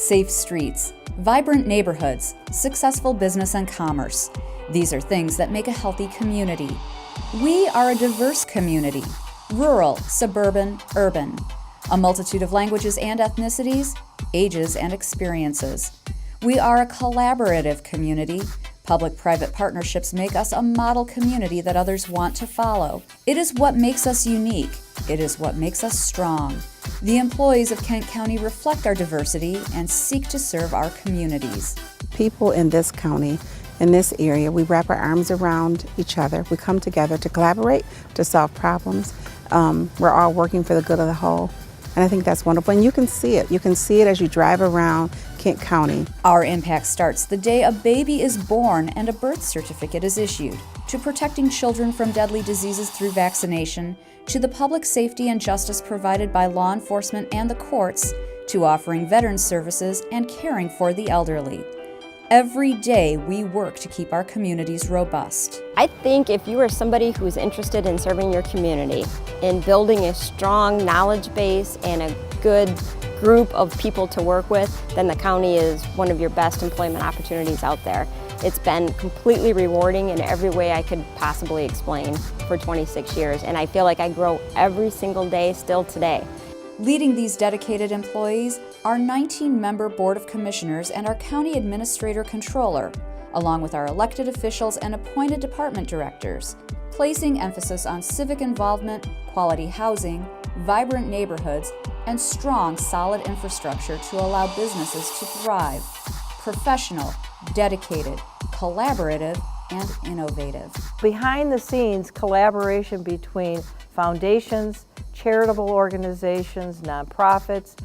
safe streets, vibrant neighborhoods, successful business and commerce. These are things that make a healthy community. We are a diverse community, rural, suburban, urban, a multitude of languages and ethnicities, ages and experiences. We are a collaborative community. Public-private partnerships make us a model community that others want to follow. It is what makes us unique. It is what makes us strong. The employees of Kent County reflect our diversity and seek to serve our communities. People in this county, in this area, we wrap our arms around each other. We come together to collaborate, to solve problems. We're all working for the good of the whole. And I think that's wonderful. And you can see it. You can see it as you drive around Kent County. Our impact starts the day a baby is born and a birth certificate is issued, to protecting children from deadly diseases through vaccination, to the public safety and justice provided by law enforcement and the courts, to offering veterans services and caring for the elderly. Every day we work to keep our communities robust. I think if you are somebody who is interested in serving your community, in building a strong knowledge base and a good group of people to work with, then the county is one of your best employment opportunities out there. It's been completely rewarding in every way I could possibly explain for 26 years, and I feel like I grow every single day still today. Leading these dedicated employees, our 19-member Board of Commissioners and our County Administrator Controller, along with our elected officials and appointed department directors, placing emphasis on civic involvement, quality housing, vibrant neighborhoods, and strong, solid infrastructure to allow businesses to thrive. Professional, dedicated, collaborative, and innovative. Behind the scenes, collaboration between foundations, charitable organizations, nonprofits,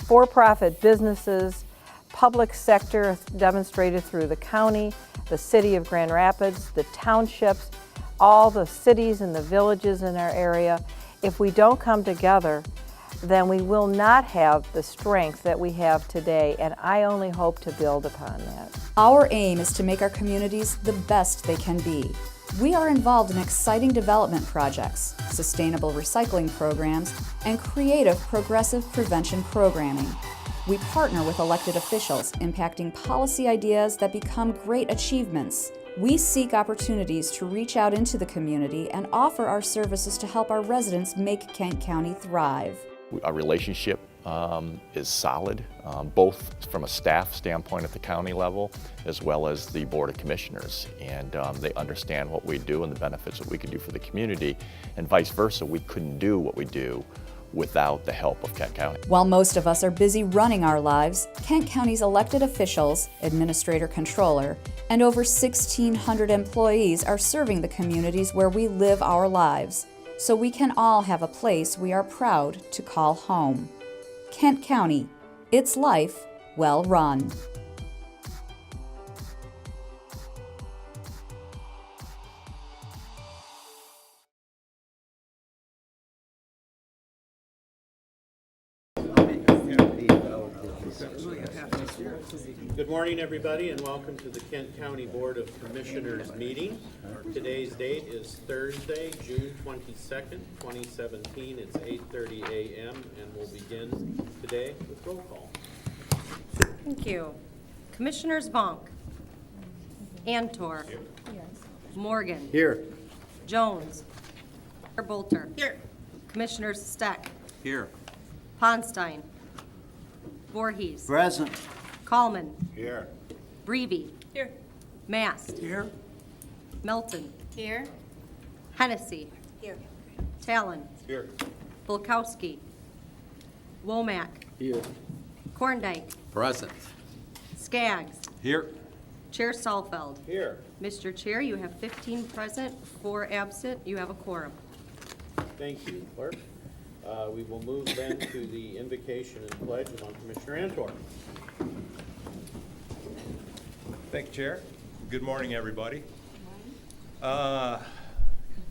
for-profit businesses, public sector demonstrated through the county, the city of Grand Rapids, the townships, all the cities and the villages in our area. If we don't come together, then we will not have the strength that we have today, and I only hope to build upon that. Our aim is to make our communities the best they can be. We are involved in exciting development projects, sustainable recycling programs, and creative progressive prevention programming. We partner with elected officials, impacting policy ideas that become great achievements. We seek opportunities to reach out into the community and offer our services to help our residents make Kent County thrive. Our relationship is solid, both from a staff standpoint at the county level as well as the Board of Commissioners. And they understand what we do and the benefits that we can do for the community, and vice versa. We couldn't do what we do without the help of Kent County. While most of us are busy running our lives, Kent County's elected officials, administrator controller, and over 1,600 employees are serving the communities where we live our lives, so we can all have a place we are proud to call home. Kent County, its life well run. Good morning, everybody, and welcome to the Kent County Board of Commissioners meeting. Today's date is Thursday, June 22nd, 2017. It's 8:30 a.m. and we'll begin today with roll call. Thank you. Commissioners Vonk. Antor. Morgan. Here. Jones. Bolter. Here. Commissioners Steck. Here. Ponstein. Voorhees. Present. Coleman. Here. Breeby. Here. Mast. Here. Melton. Here. Hennessy. Here. Talon. Here. Bulkowski. Womack. Here. Korndike. Present. Skaggs. Here. Chair Salfeld. Here. Mr. Chair, you have 15 present, 4 absent. You have a quorum. Thank you, Clerk. We will move then to the invocation and pledge among Commissioner Antor. Thank you, Chair. Good morning, everybody.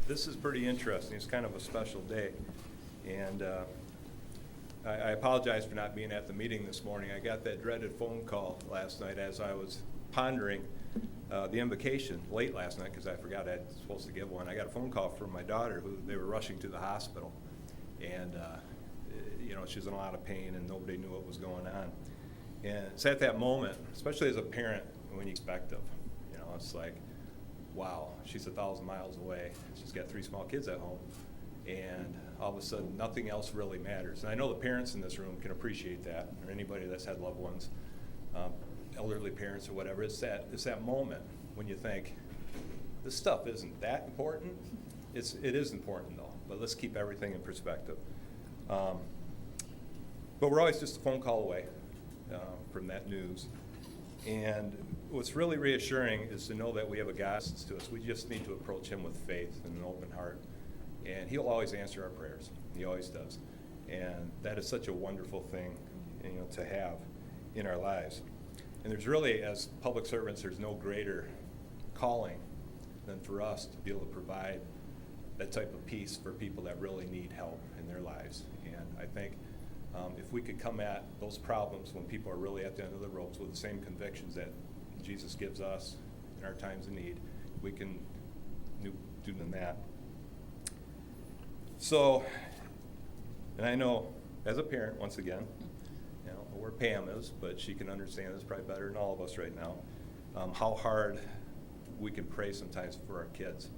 This is pretty interesting. It's kind of a special day. And I apologize for not being at the meeting this morning. I got that dreaded phone call last night as I was pondering the invocation late last night because I forgot I was supposed to give one. I got a phone call from my daughter who they were rushing to the hospital. And, you know, she was in a lot of pain and nobody knew what was going on. And it's at that moment, especially as a parent, when you expect of, it's like, wow, she's 1,000 miles away. She's got 3 small kids at home. And all of a sudden, nothing else really matters. And I know the parents in this room can appreciate that, or anybody that's had loved ones, elderly parents or whatever. It's that moment when you think, this stuff isn't that important. It is important though, but let's keep everything in perspective. But we're always just a phone call away from that news. And what's really reassuring is to know that we have a God that listens to us. We just need to approach him with faith and an open heart. And he'll always answer our prayers. He always does. And that is such a wonderful thing, to have in our lives. And there's really, as public servants, there's no greater calling than for us to be able to provide that type of peace for people that really need help in their lives. And I think if we could come at those problems when people are really at the end of the ropes with the same convictions that Jesus gives us in our times of need, we can do than that. So, and I know as a parent, once again, where Pam is, but she can understand this probably better than all of us right now, how hard we can pray sometimes for our kids.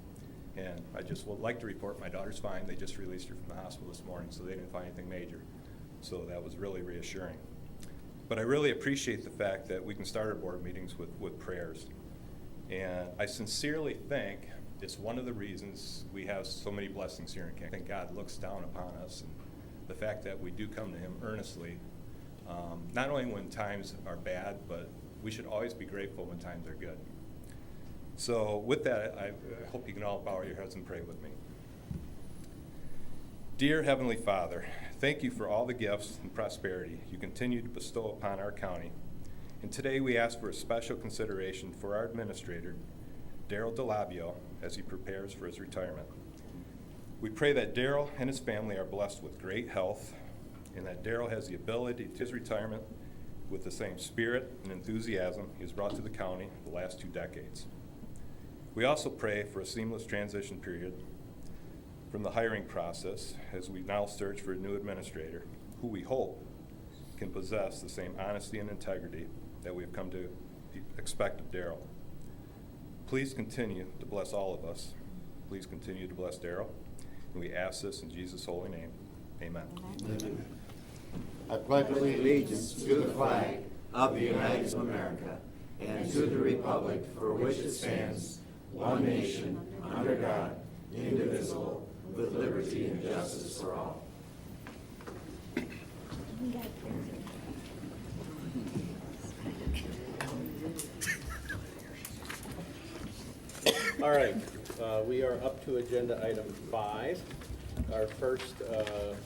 And I just would like to report my daughter's fine. They just released her from the hospital this morning, so they didn't find anything major. So that was really reassuring. But I really appreciate the fact that we can start our board meetings with prayers. And I sincerely think it's one of the reasons we have so many blessings here in Kent. I think God looks down upon us, and the fact that we do come to him earnestly, not only when times are bad, but we should always be grateful when times are good. So with that, I hope you can all bow your heads and pray with me. Dear Heavenly Father, thank you for all the gifts and prosperity you continue to bestow upon our county. And today we ask for a special consideration for our administrator, Daryl Delabbio, as he prepares for his retirement. We pray that Daryl and his family are blessed with great health, and that Daryl has the ability to his retirement with the same spirit and enthusiasm he has brought to the county the last 2 decades. We also pray for a seamless transition period from the hiring process as we now search for a new administrator who we hope can possess the same honesty and integrity that we have come to expect of Daryl. Please continue to bless all of us. Please continue to bless Daryl. And we ask this in Jesus' holy name. Amen. Amen. I pledge allegiance to the flag of the United States of America and to the republic for which it stands, one nation, under God, indivisible, with liberty and justice for all. All right, we are up to agenda item 5. Our first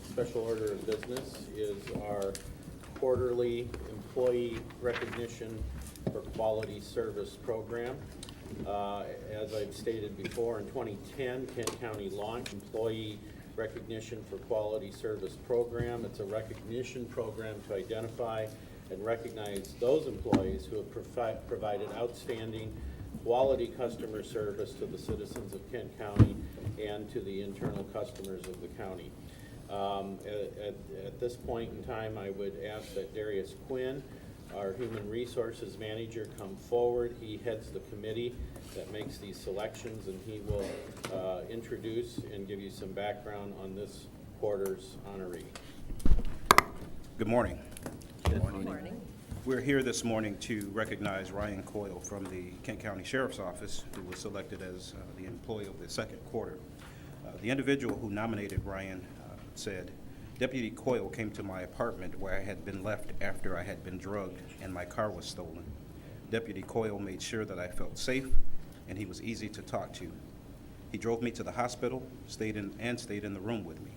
special order of business is our quarterly employee recognition for quality service program. As I've stated before, in 2010, Kent County launched Employee Recognition for Quality Service Program. It's a recognition program to identify and recognize those employees who have provided outstanding quality customer service to the citizens of Kent County and to the internal customers of the county. At this point in time, I would ask that Darius Quinn, our Human Resources Manager, come forward. He heads the committee that makes these selections, and he will introduce and give you some background on this quarter's honoree. Good morning. Good morning. We're here this morning to recognize Ryan Coyle from the Kent County Sheriff's Office, who was selected as the employee of the second quarter. The individual who nominated Ryan said, "Deputy Coyle came to my apartment where I had been left after I had been drugged and my car was stolen. Deputy Coyle made sure that I felt safe and he was easy to talk to. He drove me to the hospital, stayed in the room with me.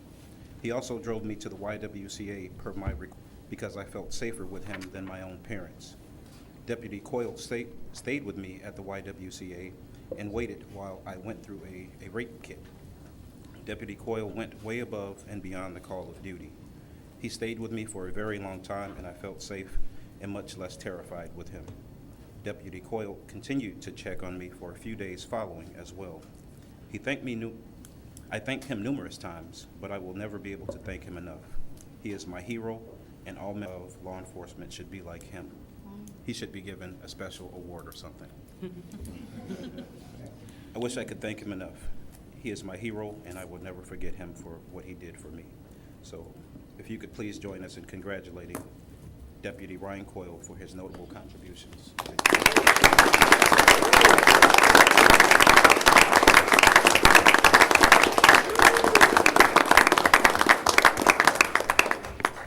He also drove me to the YWCA per my request, because I felt safer with him than my own parents. Deputy Coyle stayed with me at the YWCA and waited while I went through a rape kit. Deputy Coyle went way above and beyond the call of duty. He stayed with me for a very long time, and I felt safe and much less terrified with him. Deputy Coyle continued to check on me for a few days following as well. I thanked him numerous times, but I will never be able to thank him enough. He is my hero, and all men of law enforcement should be like him. He should be given a special award or something. I wish I could thank him enough. He is my hero, and I will never forget him for what he did for me. So if you could please join us in congratulating Deputy Ryan Coyle for his notable contributions.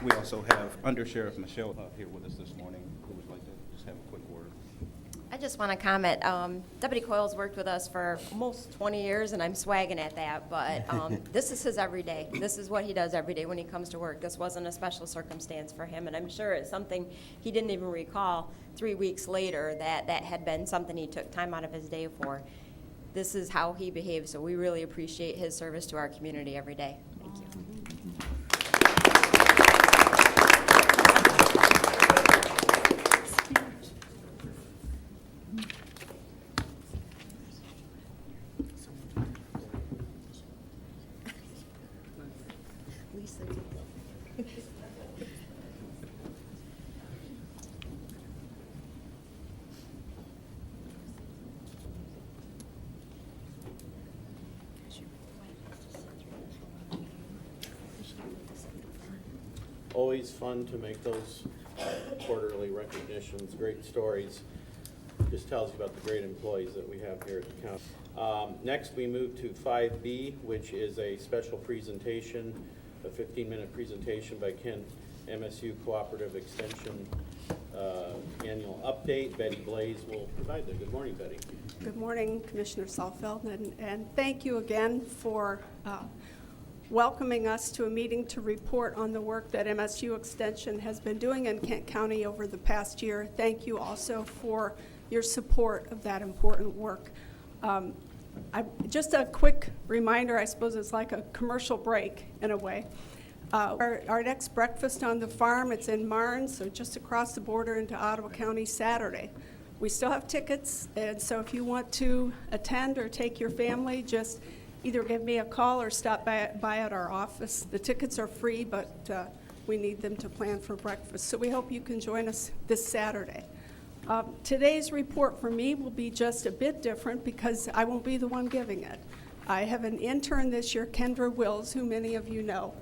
We also have Under Sheriff Michelle here with us this morning, who would like to just have a quick word. I just want to comment. Deputy Coyle's worked with us for almost 20 years, and I'm swagging at that, but this is his everyday. This is what he does every day when he comes to work. This wasn't a special circumstance for him, and I'm sure it's something he didn't even recall 3 weeks later that had been something he took time out of his day for. This is how he behaves, so we really appreciate his service to our community every day. Thank you. Always fun to make those quarterly recognitions, great stories. Just tells you about the great employees that we have here at the county. Next, we move to 5B, which is a special presentation, a 15-minute presentation by Kent MSU Cooperative Extension annual update. Betty Blaze will provide that. Good morning, Betty. Good morning, Commissioner Salfeld, and thank you again for welcoming us to a meeting to report on the work that MSU Extension has been doing in Kent County over the past year. Thank you also for your support of that important work. Just a quick reminder, I suppose it's like a commercial break in a way. Our next breakfast on the farm, it's in Marne, so just across the border into Ottawa County, Saturday. We still have tickets, and so if you want to attend or take your family, just either give me a call or stop by at our office. The tickets are free, but we need them to plan for breakfast. So we hope you can join us this Saturday. Today's report for me will be just a bit different because I won't be the one giving it. I have an intern this year, Kendra Wills, who many of you know.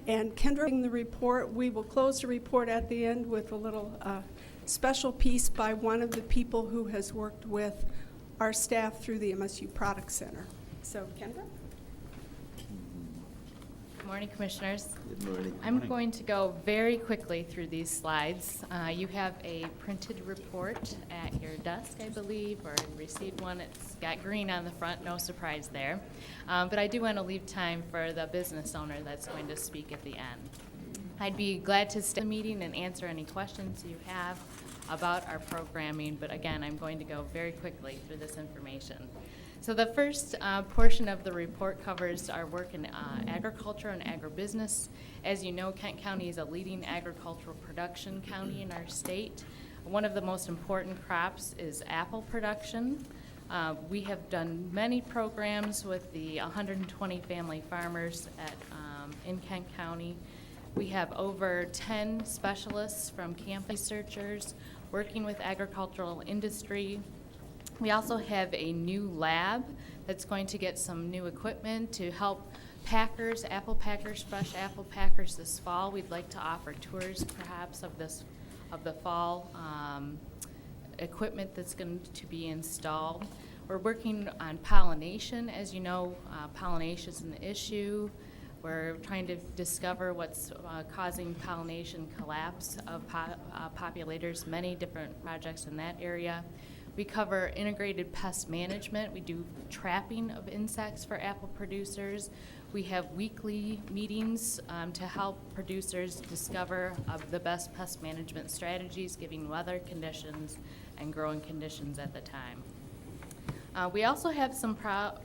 And Kendra, the report, we will close the report at the end with a little special piece by one of the people who has worked with our staff through the MSU Product Center. So, Kendra? Good morning, Commissioners. Good morning. I'm going to go very quickly through these slides. You have a printed report at your desk, I believe, or received one. It's got green on the front, no surprise there. But I do want to leave time for the business owner that's going to speak at the end. I'd be glad to stay in the meeting and answer any questions you have about our programming, but again, I'm going to go very quickly through this information. So the first portion of the report covers our work in agriculture and agribusiness. As you know, Kent County is a leading agricultural production county in our state. One of the most important crops is apple production. We have done many programs with the 120 family farmers in Kent County. We have over 10 specialists from camp researchers working with agricultural industry. We also have a new lab that's going to get some new equipment to help packers, apple packers, fresh apple packers this fall. We'd like to offer tours perhaps of the fall equipment that's going to be installed. We're working on pollination. As you know, pollination is an issue. We're trying to discover what's causing pollination collapse of populators, many different projects in that area. We cover integrated pest management. We do trapping of insects for apple producers. We have weekly meetings to help producers discover the best pest management strategies, given weather conditions and growing conditions at the time. We also have some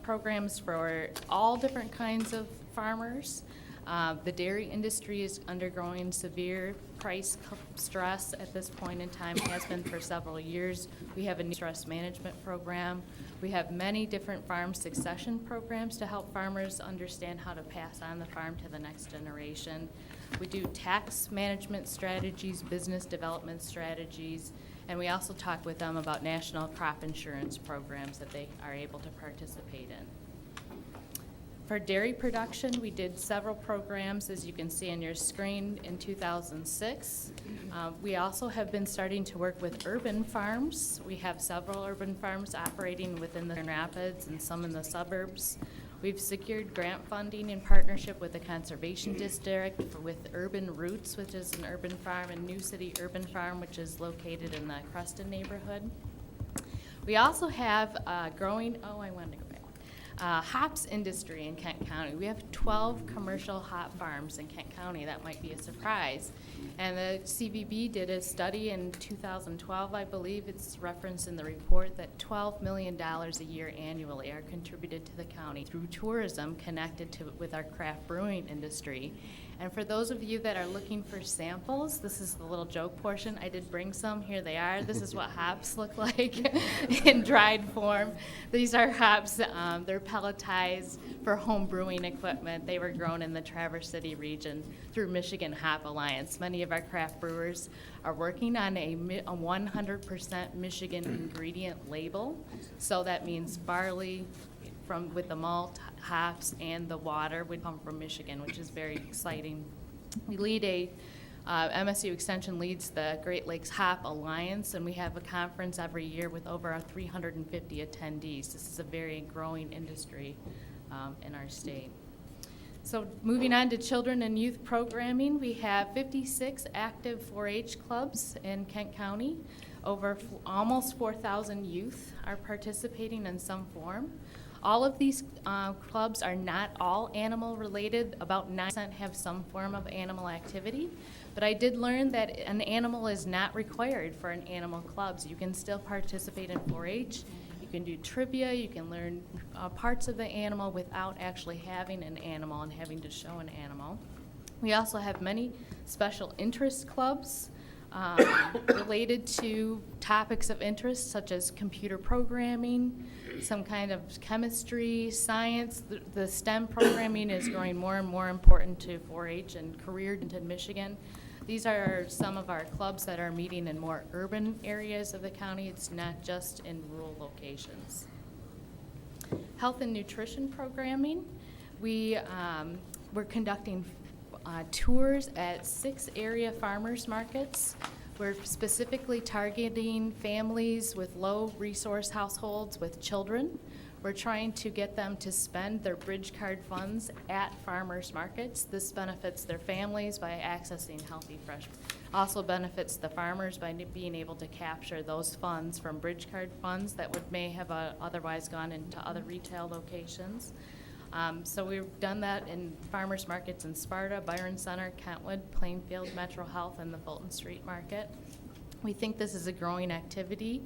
programs for all different kinds of farmers. The dairy industry is undergoing severe price stress at this point in time, has been for several years. We have a new stress management program. We have many different farm succession programs to help farmers understand how to pass on the farm to the next generation. We do tax management strategies, business development strategies, and we also talk with them about national crop insurance programs that they are able to participate in. For dairy production, we did several programs, as you can see on your screen, in 2006. We also have been starting to work with urban farms. We have several urban farms operating within the Grand Rapids and some in the suburbs. We've secured grant funding in partnership with the Conservation District with Urban Roots, which is an urban farm, and New City Urban Farm, which is located in the Creston neighborhood. We also have hops industry in Kent County. We have 12 commercial hop farms in Kent County. That might be a surprise. And the CVB did a study in 2012, I believe it's referenced in the report, that $12 million a year annually are contributed to the county through tourism connected to with our craft brewing industry. And for those of you that are looking for samples, this is the little joke portion. I did bring some. Here they are. This is what hops look like in dried form. These are hops. They're pelletized for home brewing equipment. They were grown in the Traverse City region through Michigan Hop Alliance. Many of our craft brewers are working on a 100% Michigan ingredient label. So that means barley with the malt, hops, and the water would come from Michigan, which is very exciting. We lead MSU Extension leads the Great Lakes Hop Alliance, and we have a conference every year with over 350 attendees. This is a very growing industry in our state. So moving on to children and youth programming, we have 56 active 4-H clubs in Kent County. Almost 4,000 youth are participating in some form. All of these clubs are not all animal related. About 9% have some form of animal activity. But I did learn that an animal is not required for an animal club. So you can still participate in 4-H. You can do trivia. You can learn parts of the animal without actually having an animal and having to show an animal. We also have many special interest clubs related to topics of interest such as computer programming, some kind of chemistry, science. The STEM programming is growing more and more important to 4-H and career into Michigan. These are some of our clubs that are meeting in more urban areas of the county. It's not just in rural locations. Health and nutrition programming. We're conducting tours at 6 area farmers markets. We're specifically targeting families with low resource households with children. We're trying to get them to spend their bridge card funds at farmers markets. This benefits their families by accessing healthy fresh. Also benefits the farmers by being able to capture those funds from bridge card funds that may have otherwise gone into other retail locations. So we've done that in farmers markets in Sparta, Byron Center, Kentwood, Plainfield, Metro Health, and the Fulton Street Market. We think this is a growing activity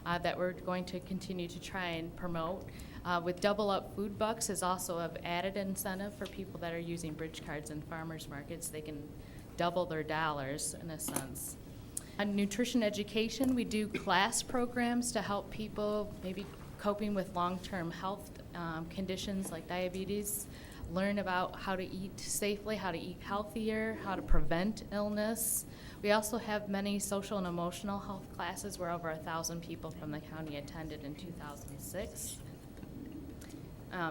that we're going to continue to try and promote. With Double Up Food Bucks is also an added incentive for people that are using bridge cards in farmers markets. They can double their dollars in a sense. On nutrition education, we do class programs to help people maybe coping with long-term health conditions like diabetes, learn about how to eat safely, how to eat healthier, how to prevent illness. We also have many social and emotional health classes where over 1,000 people from the county attended in 2006,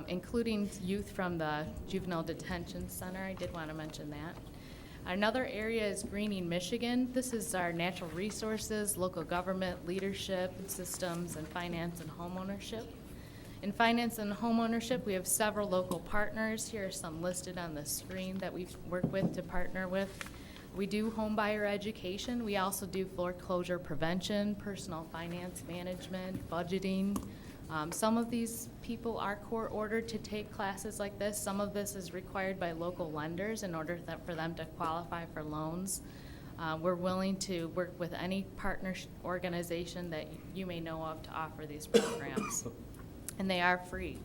including youth from the Juvenile Detention Center. I did want to mention that. Another area is Greening Michigan. This is our natural resources, local government, leadership, systems, and finance and homeownership. In finance and homeownership, we have several local partners. Here are some listed on the screen that we've worked with to partner with. We do home buyer education. We also do foreclosure prevention, personal finance management, budgeting. Some of these people are court ordered to take classes like this. Some of this is required by local lenders in order for them to qualify for loans. We're willing to work with any partner organization that you may know of to offer these programs. And they are free.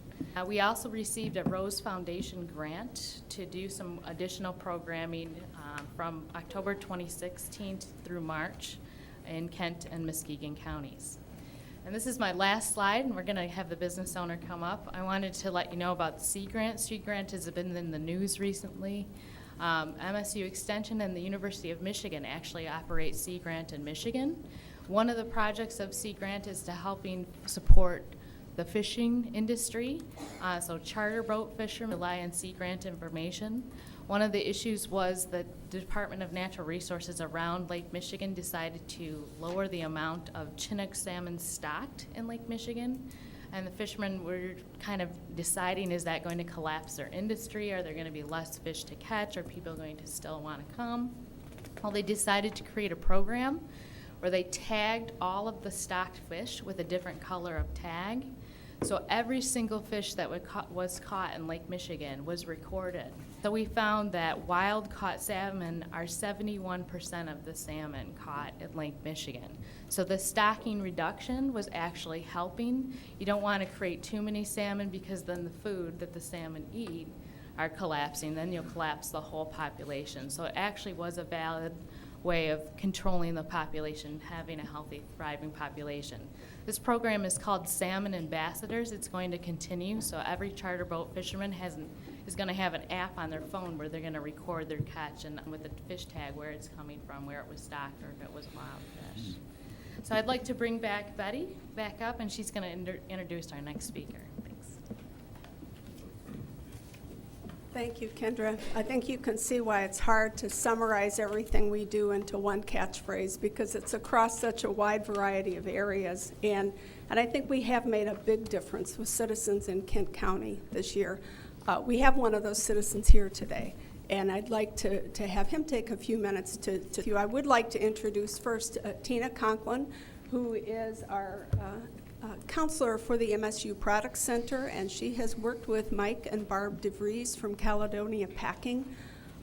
We also received a Rose Foundation grant to do some additional programming from October 2016 through March in Kent and Muskegon counties. And this is my last slide, and we're going to have the business owner come up. I wanted to let you know about the Sea Grant. Sea Grant has been in the news recently. MSU Extension and the University of Michigan actually operate Sea Grant in Michigan. One of the projects of Sea Grant is to helping support the fishing industry. So charter boat fishermen rely on Sea Grant information. One of the issues was that the Department of Natural Resources around Lake Michigan decided to lower the amount of Chinook salmon stocked in Lake Michigan. And the fishermen were kind of deciding, is that going to collapse their industry? Are there going to be less fish to catch? Are people going to still want to come? Well, they decided to create a program where they tagged all of the stocked fish with a different color of tag. So every single fish that was caught in Lake Michigan was recorded. So we found that wild caught salmon are 71% of the salmon caught in Lake Michigan. So the stocking reduction was actually helping. You don't want to create too many salmon because then the food that the salmon eat are collapsing. Then you'll collapse the whole population. So it actually was a valid way of controlling the population, having a healthy, thriving population. This program is called Salmon Ambassadors. It's going to continue, so every charter boat fisherman is going to have an app on their phone where they're going to record their catch and with a fish tag where it's coming from, where it was stocked, or if it was wild fish. So I'd like to bring back Betty back up, and she's going to introduce our next speaker. Thanks. Thank you, Kendra. I think you can see why it's hard to summarize everything we do into one catchphrase, because it's across such a wide variety of areas. And I think we have made a big difference with citizens in Kent County this year. We have one of those citizens here today, and I'd like to have him take a few minutes to I would like to introduce first Tina Conklin, who is our counselor for the MSU Product Center, and she has worked with Mike and Barb DeVries from Caledonia Packing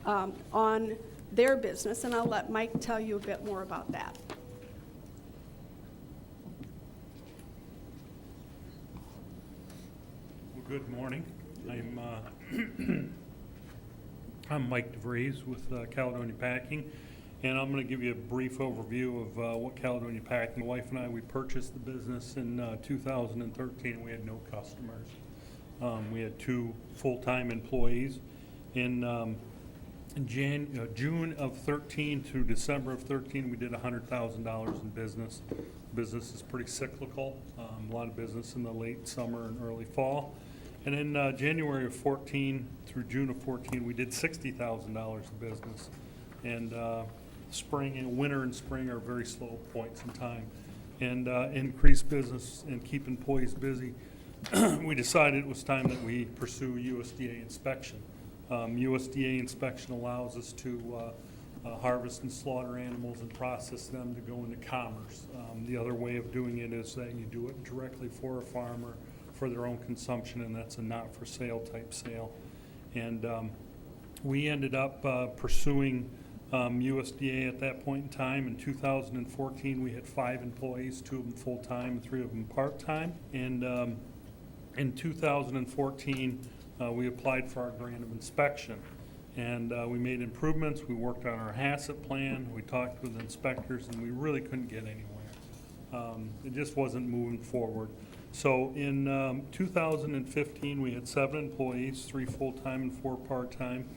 on their business, and I'll let Mike tell you a bit more about that. Well, good morning. I'm Mike DeVries with Caledonia Packing, and I'm going to give you a brief overview of what Caledonia Packing. My wife and I, we purchased the business in 2013. We had no customers. We had 2 full-time employees. In June of 13 through December of 13, we did $100,000 in business. Business is pretty cyclical. A lot of business in the late summer and early fall. And in January of 14 through June of 14, we did $60,000 of business. And spring and winter and spring are very slow points in time. And increase business and keep employees busy, we decided it was time that we pursue USDA inspection. USDA inspection allows us to harvest and slaughter animals and process them to go into commerce. The other way of doing it is that you do it directly for a farmer for their own consumption, and that's a not-for-sale type sale. And we ended up pursuing USDA at that point in time. In 2014, we had 5 employees, 2 of them full-time and 3 of them part-time. And in 2014, we applied for our grant of inspection. And we made improvements. We worked on our HACCP plan. We talked with inspectors, and we really couldn't get anywhere. It just wasn't moving forward. So in 2015, we had 7 employees, 3 full-time and 4 part-time.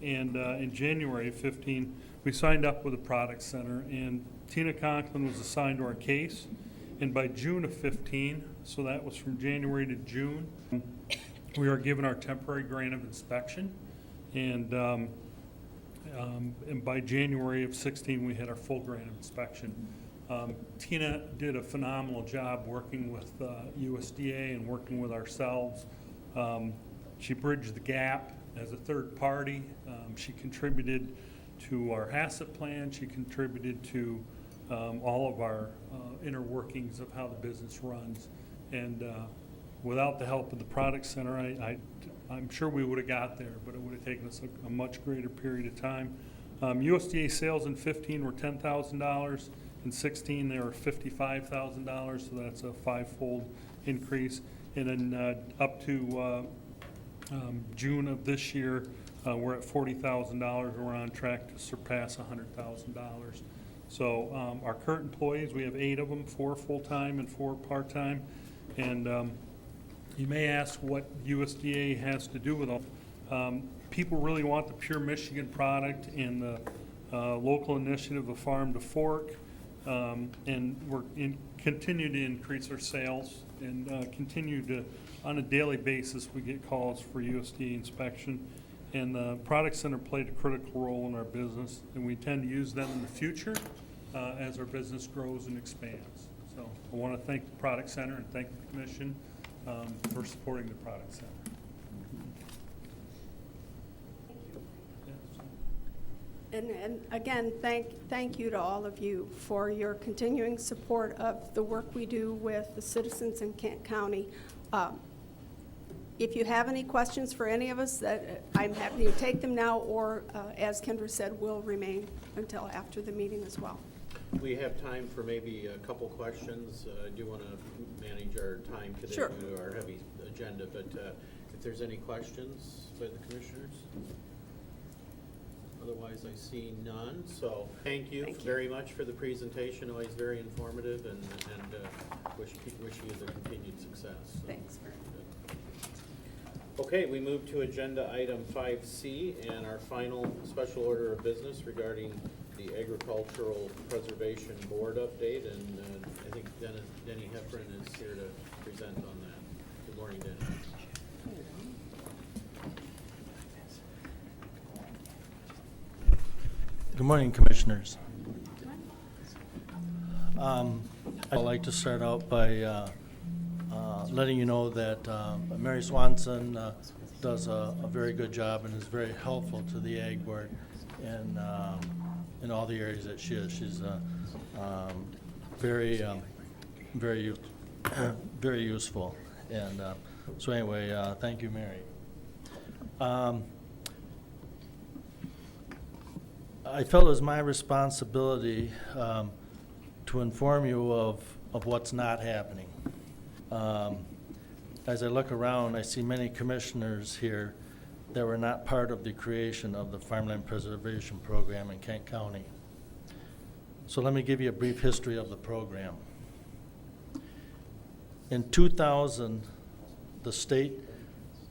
And in January of 15, we signed up with the Product Center, and Tina Conklin was assigned to our case. And by June of 15, so that was from January to June, we were given our temporary grant of inspection. And by January of 16, we had our full grant of inspection. Tina did a phenomenal job working with USDA and working with ourselves. She bridged the gap as a third party. She contributed to our HACCP plan. She contributed to all of our inner workings of how the business runs. And without the help of the Product Center, I'm sure we would have got there, but it would have taken us a much greater period of time. USDA sales in 15 were $10,000. In 16, they were $55,000, so that's a 5-fold increase. And then up to June of this year, we're at $40,000. We're on track to surpass $100,000. So our current employees, we have 8 of them, 4 full-time and 4 part-time. And you may ask what USDA has to do with them. People really want the pure Michigan product and the local initiative of Farm to Fork. And we're continue to increase our sales and continue to, on a daily basis, we get calls for USDA inspection. And the Product Center played a critical role in our business, and we intend to use them in the future as our business grows and expands. So I want to thank the Product Center and thank the Commission for supporting the Product Center. And again, thank you to all of you for your continuing support of the work we do with the citizens in Kent County. If you have any questions for any of us, that I'm happy to take them now, or as Kendra said, will remain until after the meeting as well. We have time for maybe a couple questions. I do want to manage our time today Sure. due to our heavy agenda, but if there's any questions by the commissioners? Otherwise, I see none. So thank you very much for the presentation. Always very informative, and wish you the continued success. So. Thanks. Okay, we move to agenda item 5C and our final special order of business regarding the Agricultural Preservation Board update. And I think Denny Heffron is here to present on that. Good morning, Denny. Good morning, Commissioners. I'd like to start out by letting you know that Mary Swanson does a very good job and is very helpful to the Ag Board in all the areas that she is. She's very useful. And so anyway, thank you, Mary. I felt it was my responsibility to inform you of what's not happening. As I look around, I see many commissioners here that were not part of the creation of the Farmland Preservation Program in Kent County. So let me give you a brief history of the program. In 2000, the state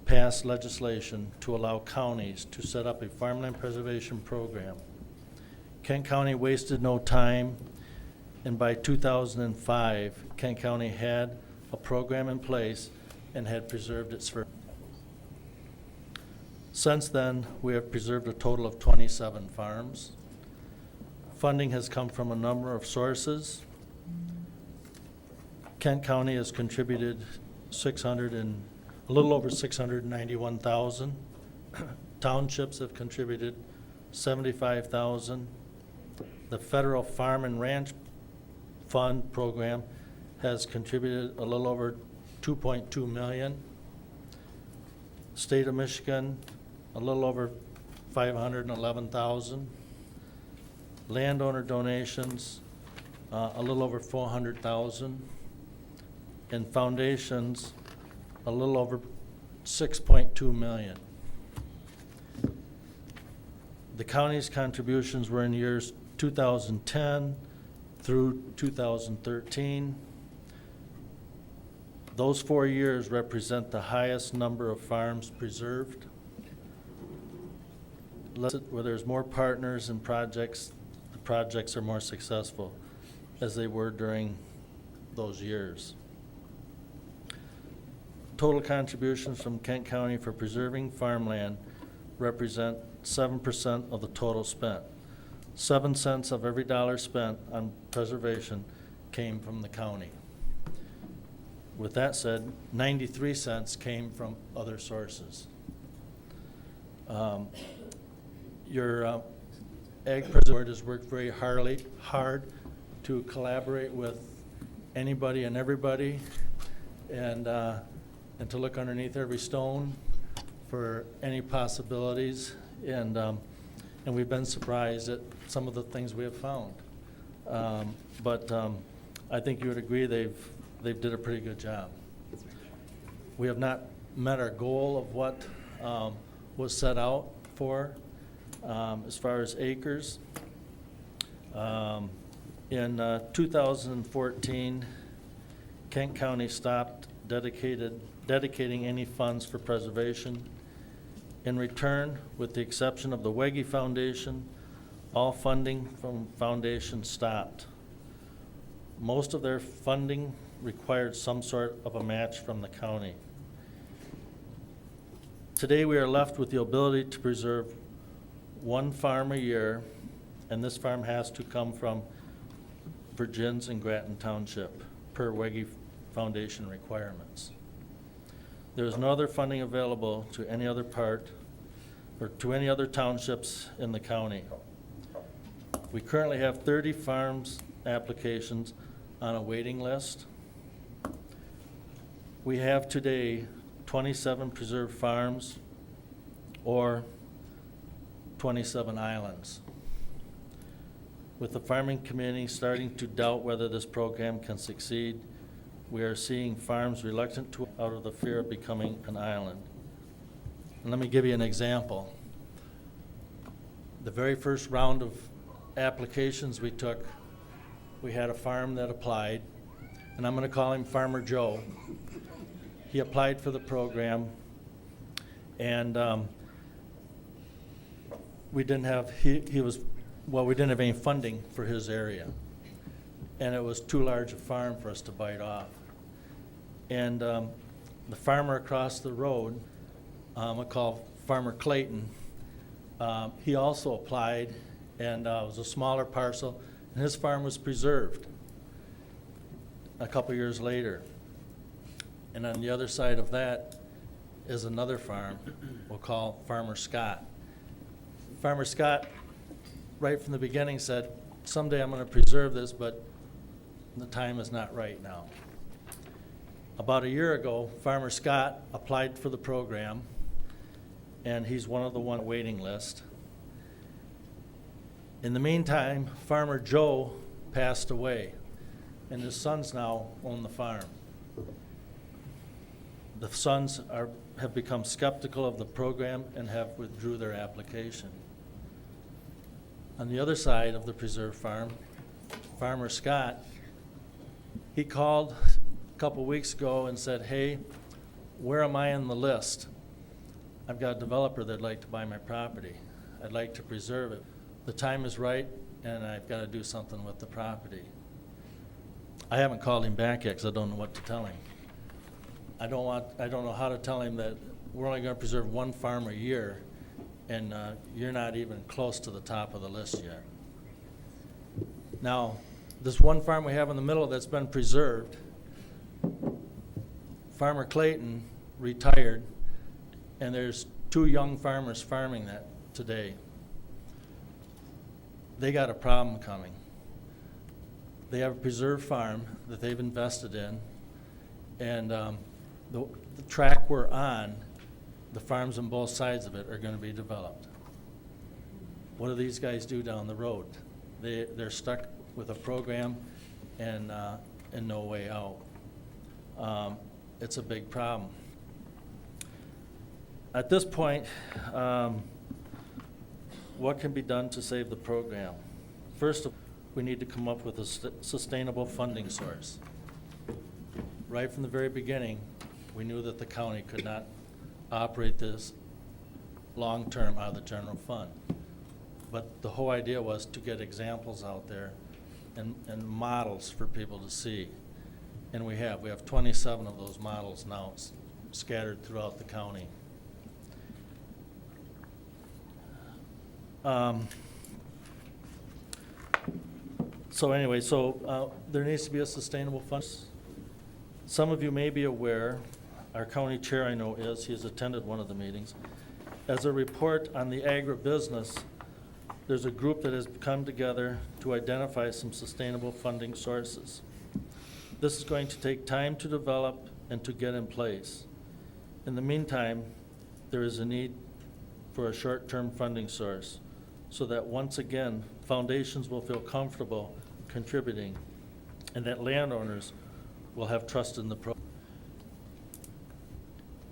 passed legislation to allow counties to set up a farmland preservation program. Kent County wasted no time, and by 2005, Kent County had a program in place and had preserved its first. Since then, we have preserved a total of 27 farms. Funding has come from a number of sources. Kent County has contributed a little over $691,000. Townships have contributed $75,000. The Federal Farm and Ranch Fund program has contributed a little over $2.2 million. State of Michigan, a little over $511,000. Landowner donations, a little over $400,000. And foundations, a little over $6.2 million. The county's contributions were in years 2010 through 2013. Those 4 years represent the highest number of farms preserved. Where there's more partners and projects, the projects are more successful, as they were during those years. Total contributions from Kent County for preserving farmland represent 7% of the total spent. 7 cents of every dollar spent on preservation came from the county. With that said, 93 cents came from other sources. Your Ag Preservation Board has worked very hard to collaborate with anybody and everybody, and to look underneath every stone for any possibilities, and we've been surprised at some of the things we have found. But I think you would agree they've did a pretty good job. We have not met our goal of what was set out for as far as acres. In 2014, Kent County stopped dedicating any funds for preservation. In return, with the exception of the Wege Foundation, all funding from foundation stopped. Most of their funding required some sort of a match from the county. Today we are left with the ability to preserve one farm a year, and this farm has to come from Virgins and Grattan Township per Wege Foundation requirements. There is no other funding available to any other part or to any other townships in the county. We currently have 30 farms applications on a waiting list. We have today 27 preserved farms or 27 islands. With the farming community starting to doubt whether this program can succeed, we are seeing farms reluctant to out of the fear of becoming an island. And let me give you an example. The very first round of applications we took, we had a farm that applied, and I'm going to call him Farmer Joe. He applied for the program, and we didn't have we didn't have any funding for his area, and it was too large a farm for us to bite off. And the farmer across the road, I call Farmer Clayton, he also applied, and it was a smaller parcel, and his farm was preserved a couple years later. And on the other side of that is another farm we'll call Farmer Scott. Farmer Scott, right from the beginning, said, someday I'm going to preserve this, but the time is not right now. About a year ago, Farmer Scott applied for the program, and he's one of the one waiting list. In the meantime, Farmer Joe passed away, and his sons now own the farm. The sons have become skeptical of the program and have withdrew their application. On the other side of the preserved farm, Farmer Scott, he called a couple weeks ago and said, hey, where am I on the list? I've got a developer that'd like to buy my property. I'd like to preserve it. The time is right, and I've got to do something with the property. I haven't called him back yet because I don't know what to tell him. I don't know how to tell him that we're only going to preserve one farm a year, and you're not even close to the top of the list yet. Now, this one farm we have in the middle that's been preserved, Farmer Clayton retired, and there's 2 young farmers farming that today. They got a problem coming. They have a preserved farm that they've invested in, and the track we're on, the farms on both sides of it are going to be developed. What do these guys do down the road? They're stuck with a program and no way out. It's a big problem. At this point, what can be done to save the program? First, we need to come up with a sustainable funding source. Right from the very beginning, we knew that the county could not operate this long-term out of the general fund. But the whole idea was to get examples out there and models for people to see. And we have 27 of those models now scattered throughout the county. So there needs to be a sustainable fund. Some of you may be aware, our county chair I know is, he has attended one of the meetings. As a report on the agribusiness, there's a group that has come together to identify some sustainable funding sources. This is going to take time to develop and to get in place. In the meantime, there is a need for a short-term funding source so that once again, foundations will feel comfortable contributing and that landowners will have trust in the program.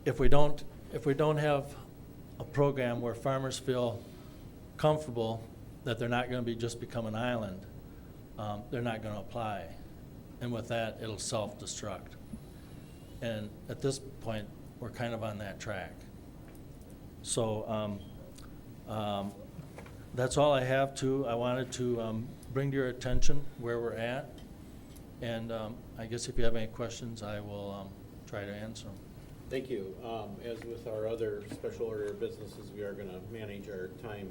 if we don't have a program where farmers feel comfortable that they're not going to just become an island, they're not going to apply. And with that, it'll self-destruct. And at this point, we're kind of on that track. So that's all I have I wanted to bring to your attention where we're at. And I guess if you have any questions, I will try to answer them. Thank you. As with our other special order of businesses, we are going to manage our time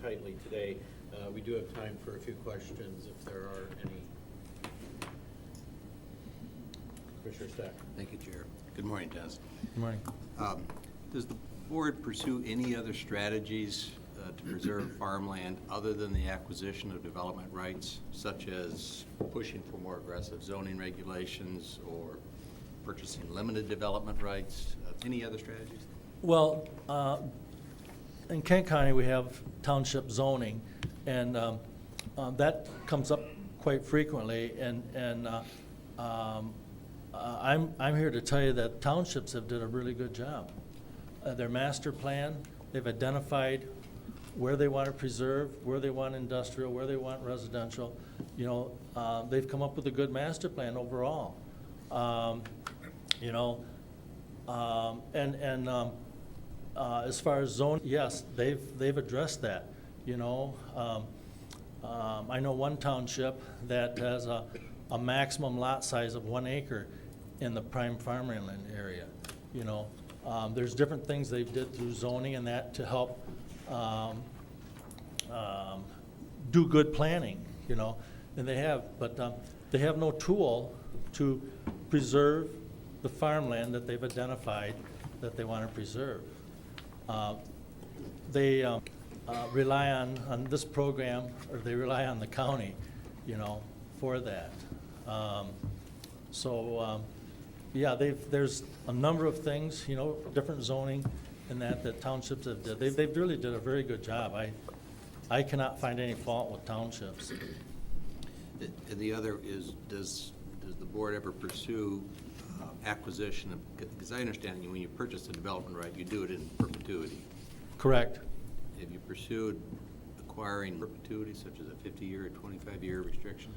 tightly today. We do have time for a few questions if there are any. Commissioner Stack. Thank you, Chair. Good morning, Dennis. Good morning. Does the board pursue any other strategies to preserve farmland other than the acquisition of development rights, such as pushing for more aggressive zoning regulations or purchasing limited development rights? Any other strategies? Well, in Kent County, we have township zoning, and that comes up quite frequently. And I'm here to tell you that townships have did a really good job. Their master plan, they've identified where they want to preserve, where they want industrial, where they want residential. You know, they've come up with a good master plan overall. You know, as far as zone, yes, they've addressed that. You know, I know one township that has a maximum lot size of 1 acre in the prime farmland area. You know, there's different things they did through zoning and that to help do good planning. You know, and they have, but they have no tool to preserve the farmland that they've identified that they want to preserve. They rely on this program, or they rely on the county, you know, for that. Yeah, there's a number of things, you know, different zoning and that townships have did. They've really did a very good job. I cannot find any fault with townships. And the other is, does the board ever pursue acquisition of, because I understand when you purchase a development right, you do it in perpetuity. Correct. Have you pursued acquiring perpetuity, such as a 50-year or 25-year restriction?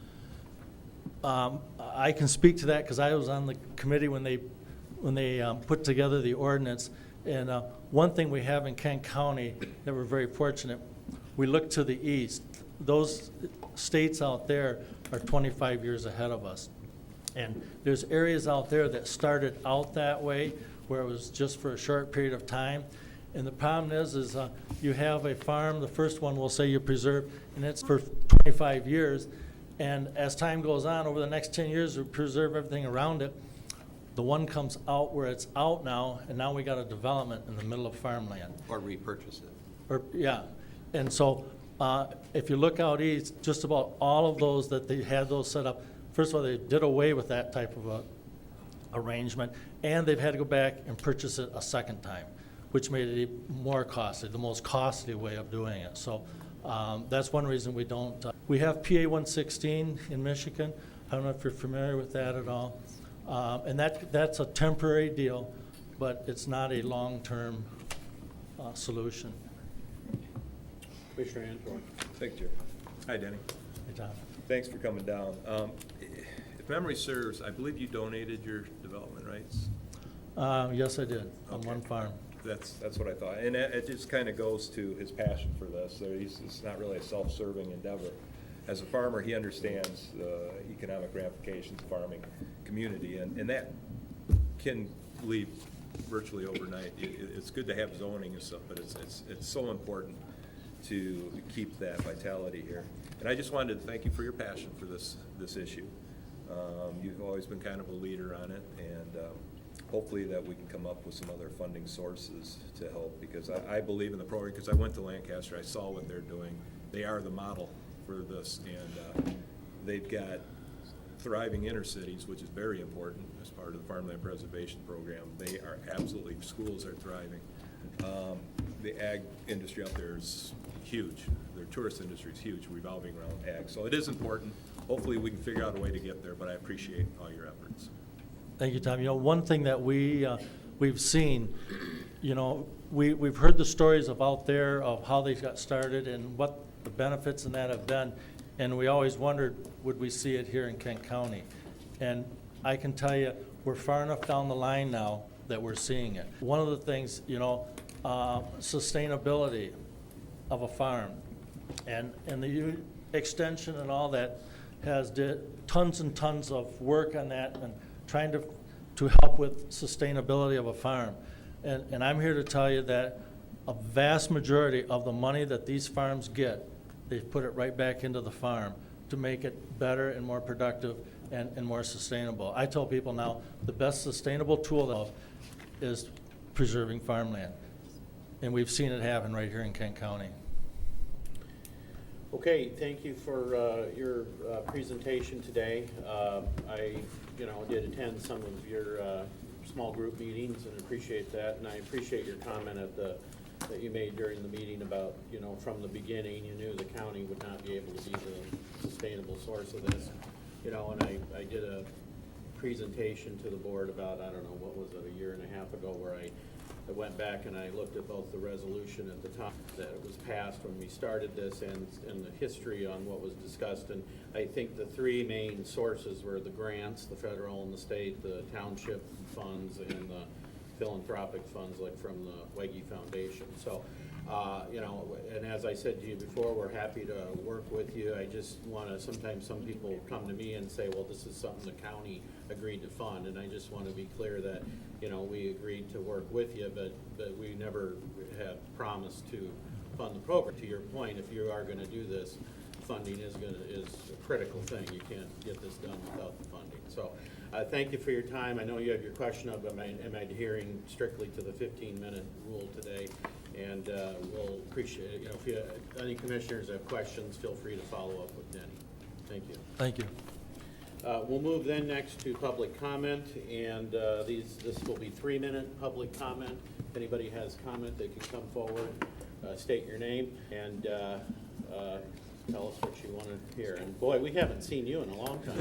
I can speak to that because I was on the committee when they put together the ordinance. And one thing we have in Kent County that we're very fortunate, we look to the east. Those states out there are 25 years ahead of us. And there's areas out there that started out that way, where it was just for a short period of time. And the problem is you have a farm, the first one will say you preserve, and it's for 25 years. And as time goes on, over the next 10 years, we preserve everything around it. The one comes out where it's out now, and now we got a development in the middle of farmland. Or repurchase it. Or, yeah. And so if you look out east, just about all of those that they had those set up, first of all, they did away with that type of a arrangement, and they've had to go back and purchase it a second time, which made it more costly, the most costly way of doing it. So that's one reason we don't. We have PA 116 in Michigan. I don't know if you're familiar with that at all. And that's a temporary deal, but it's not a long-term solution. Commissioner Antor. Thank you. Hi, Denny. Hey, Tom. Thanks for coming down. If memory serves, I believe you donated your development rights? Yes, I did, on one farm. That's what I thought. And it just kind of goes to his passion for this. It's not really a self-serving endeavor. As a farmer, he understands the economic ramifications of farming community, and that can leave virtually overnight. It's good to have zoning and stuff, but it's so important to keep that vitality here. And I just wanted to thank you for your passion for this issue. You've always been kind of a leader on it, and hopefully that we can come up with some other funding sources to help, because I believe in the program, because I went to Lancaster, I saw what they're doing. They are the model for this, and they've got thriving inner cities, which is very important as part of the farmland preservation program. They are absolutely, schools are thriving. The ag industry out there is huge. Their tourist industry is huge, revolving around ag. So it is important. Hopefully we can figure out a way to get there, but I appreciate all your efforts. Thank you, Tom. You know, one thing that we we've seen, you know, we've heard the stories of out there of how they got started and what the benefits and that have been, and we always wondered, would we see it here in Kent County? And I can tell you, we're far enough down the line now that we're seeing it. One of the things, you know, sustainability of a farm and the extension and all that has did tons and tons of work on that and trying to help with sustainability of a farm. And I'm here to tell you that a vast majority of the money that these farms get, they've put it right back into the farm to make it better and more productive and more sustainable. I tell people now, the best sustainable tool is preserving farmland. And we've seen it happen right here in Kent County. Okay, thank you for your presentation today. I, did attend some of your small group meetings and appreciate that, and I appreciate your comment that you made during the meeting about, from the beginning, you knew the county would not be able to be the sustainable source of this. And I did a presentation to the board about, I don't know, what was it, a year and a half ago, where I went back and I looked at both the resolution at the time that it was passed when we started this and the history on what was discussed. And I think the three main sources were the grants, the federal and the state, the township funds, and the philanthropic funds like from the Wege Foundation. So, and as I said to you before, we're happy to work with you. I just want to, sometimes some people come to me and say, well, this is something the county agreed to fund, and I just want to be clear that, we agreed to work with you, but we never have promised to fund the program. To your point, if you are going to do this, funding is a critical thing. You can't get this done without the funding. So thank you for your time. I know you have your question of, am I adhering strictly to the 15-minute rule today? And we'll appreciate it. If any commissioners have questions, feel free to follow up with Denny. Thank you. Thank you. We'll move then next to public comment, and this will be 3-minute public comment. If anybody has comment, they can come forward, state your name, and tell us what you want to hear. And boy, we haven't seen you in a long time.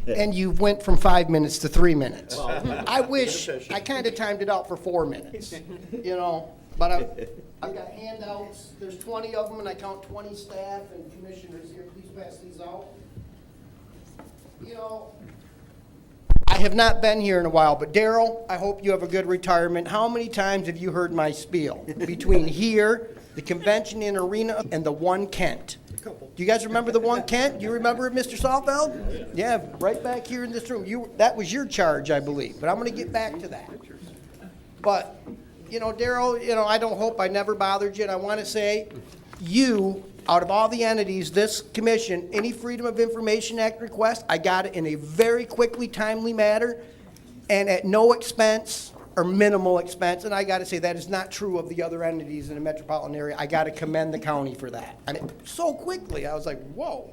And you went from 5 minutes to 3 minutes. Well, I wish I kind of timed it out for 4 minutes, but I've got handouts. There's 20 of them, and I count 20 staff and commissioners here. Please pass these out. I have not been here in a while, but Daryl, I hope you have a good retirement. How many times have you heard my spiel between here, the convention and arena, and the One Kent? Do you guys remember the One Kent? Do you remember it, Mr. Salfeld? Yeah, right back here in this room. That was your charge, I believe, but I'm going to get back to that. But, Daryl, I don't hope I never bothered you, and I want to say, out of all the entities, this commission, any Freedom of Information Act request, I got it in a very quickly, timely manner, and at no expense or minimal expense. And I got to say, that is not true of the other entities in the metropolitan area. I got to commend the county for that. I mean, so quickly, I was like, whoa.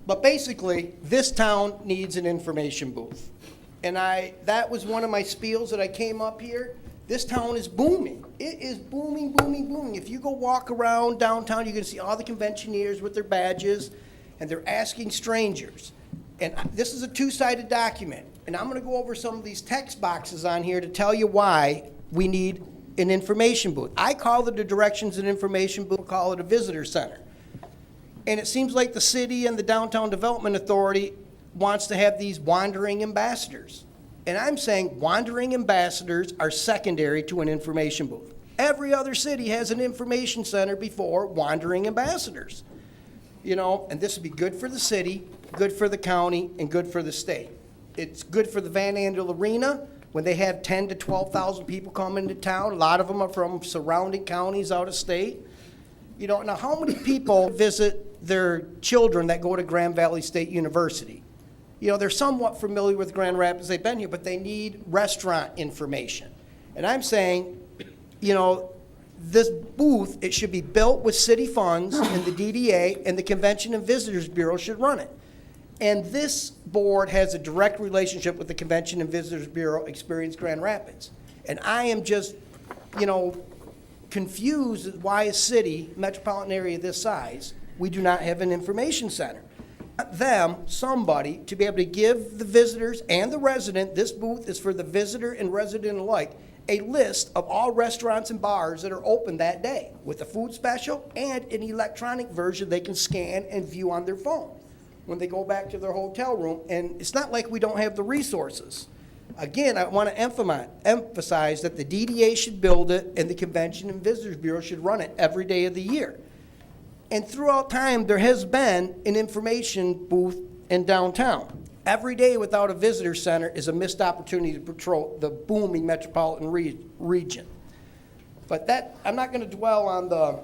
But basically, this town needs an information booth. And that was one of my spiels that I came up here. This town is booming. It is booming, booming, booming. If you go walk around downtown, you're going to see all the conventioneers with their badges, and they're asking strangers. And this is a two-sided document. And I'm going to go over some of these text boxes on here to tell you why we need an information booth. I call it a directions and information booth, call it a visitor center. And it seems like the city and the Downtown Development Authority wants to have these wandering ambassadors. And I'm saying wandering ambassadors are secondary to an information booth. Every other city has an information center before wandering ambassadors. And this would be good for the city, good for the county, and good for the state. It's good for the Van Andel Arena when they have 10 to 12,000 people come into town. A lot of them are from surrounding counties out of state. Now how many people visit their children that go to Grand Valley State University? They're somewhat familiar with Grand Rapids, they've been here, but they need restaurant information. And I'm saying, this booth, it should be built with city funds, and the DDA and the Convention and Visitors Bureau should run it. And this board has a direct relationship with the Convention and Visitors Bureau, Experience Grand Rapids. And I am just, confused why a city, metropolitan area this size, we do not have an information center. them, somebody, to be able to give the visitors and the resident, this booth is for the visitor and resident alike, a list of all restaurants and bars that are open that day with a food special and an electronic version they can scan and view on their phone when they go back to their hotel room. And it's not like we don't have the resources. Again, I want to emphasize that the DDA should build it and the Convention and Visitors Bureau should run it every day of the year. And throughout time, there has been an information booth in downtown. Every day without a visitor center is a missed opportunity to patrol the booming metropolitan region. But that, I'm not going to dwell on the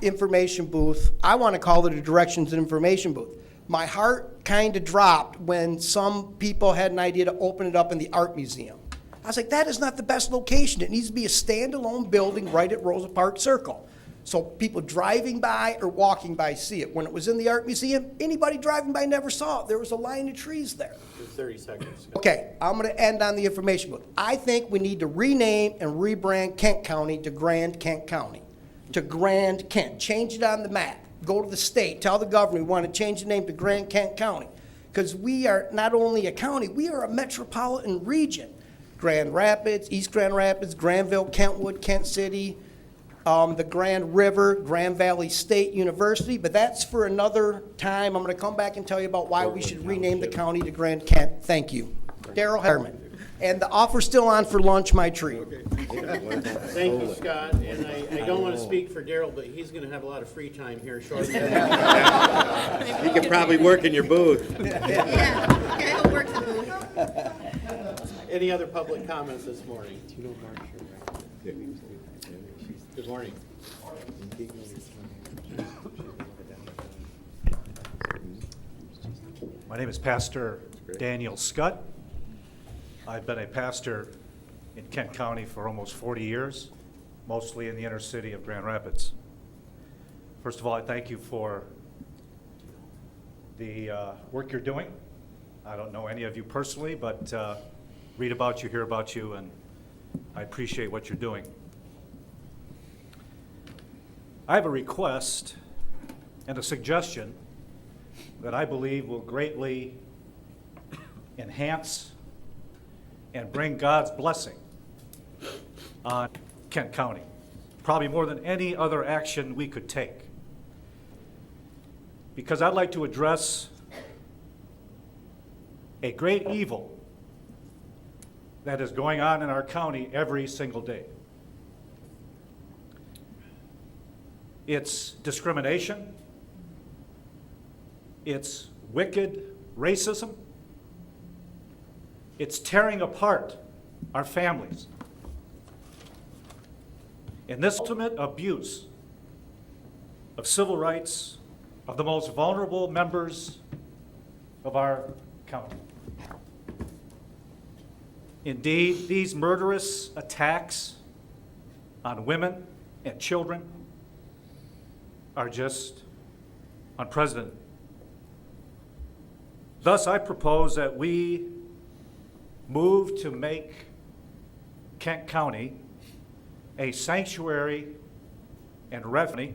information booth. I want to call it a directions and information booth. My heart kind of dropped when some people had an idea to open it up in the art museum. I was like, that is not the best location. It needs to be a standalone building right at Rosa Parks Circle. So people driving by or walking by see it. When it was in the art museum, anybody driving by never saw it. There was a line of trees there. 30 seconds. Okay, I'm going to end on the information booth. I think we need to rename and rebrand Kent County to Grand Kent County. To Grand Kent. Change it on the map. Go to the state. Tell the governor we want to change the name to Grand Kent County. Because we are not only a county, we are a metropolitan region. Grand Rapids, East Grand Rapids, Granville, Kentwood, Kent City, the Grand River, Grand Valley State University, but that's for another time. I'm going to come back and tell you about why we should rename the county to Grand Kent. Thank you. Daryl Herman. And the offer's still on for lunch, my treat. Thank you, Scott. And I don't want to speak for Daryl, but he's going to have a lot of free time here shortly. You could probably work in your booth. Yeah, he'll work the booth. Any other public comments this morning? Good morning. My name is Pastor Daniel Scott. I've been a pastor in Kent County for almost 40 years, mostly in the inner city of Grand Rapids. First of all, I thank you for the work you're doing. I don't know any of you personally, but read about you, hear about you, and I appreciate what you're doing. I have a request and a suggestion that I believe will greatly enhance and bring God's blessing on Kent County, probably more than any other action we could take. Because I'd like to address a great evil that is going on in our county every single day. It's discrimination, it's wicked racism, it's tearing apart our families. And this ultimate abuse of civil rights of the most vulnerable members of our county. Indeed, these murderous attacks on women and children are just unprecedented. Thus, I propose that we move to make Kent County a sanctuary and refuge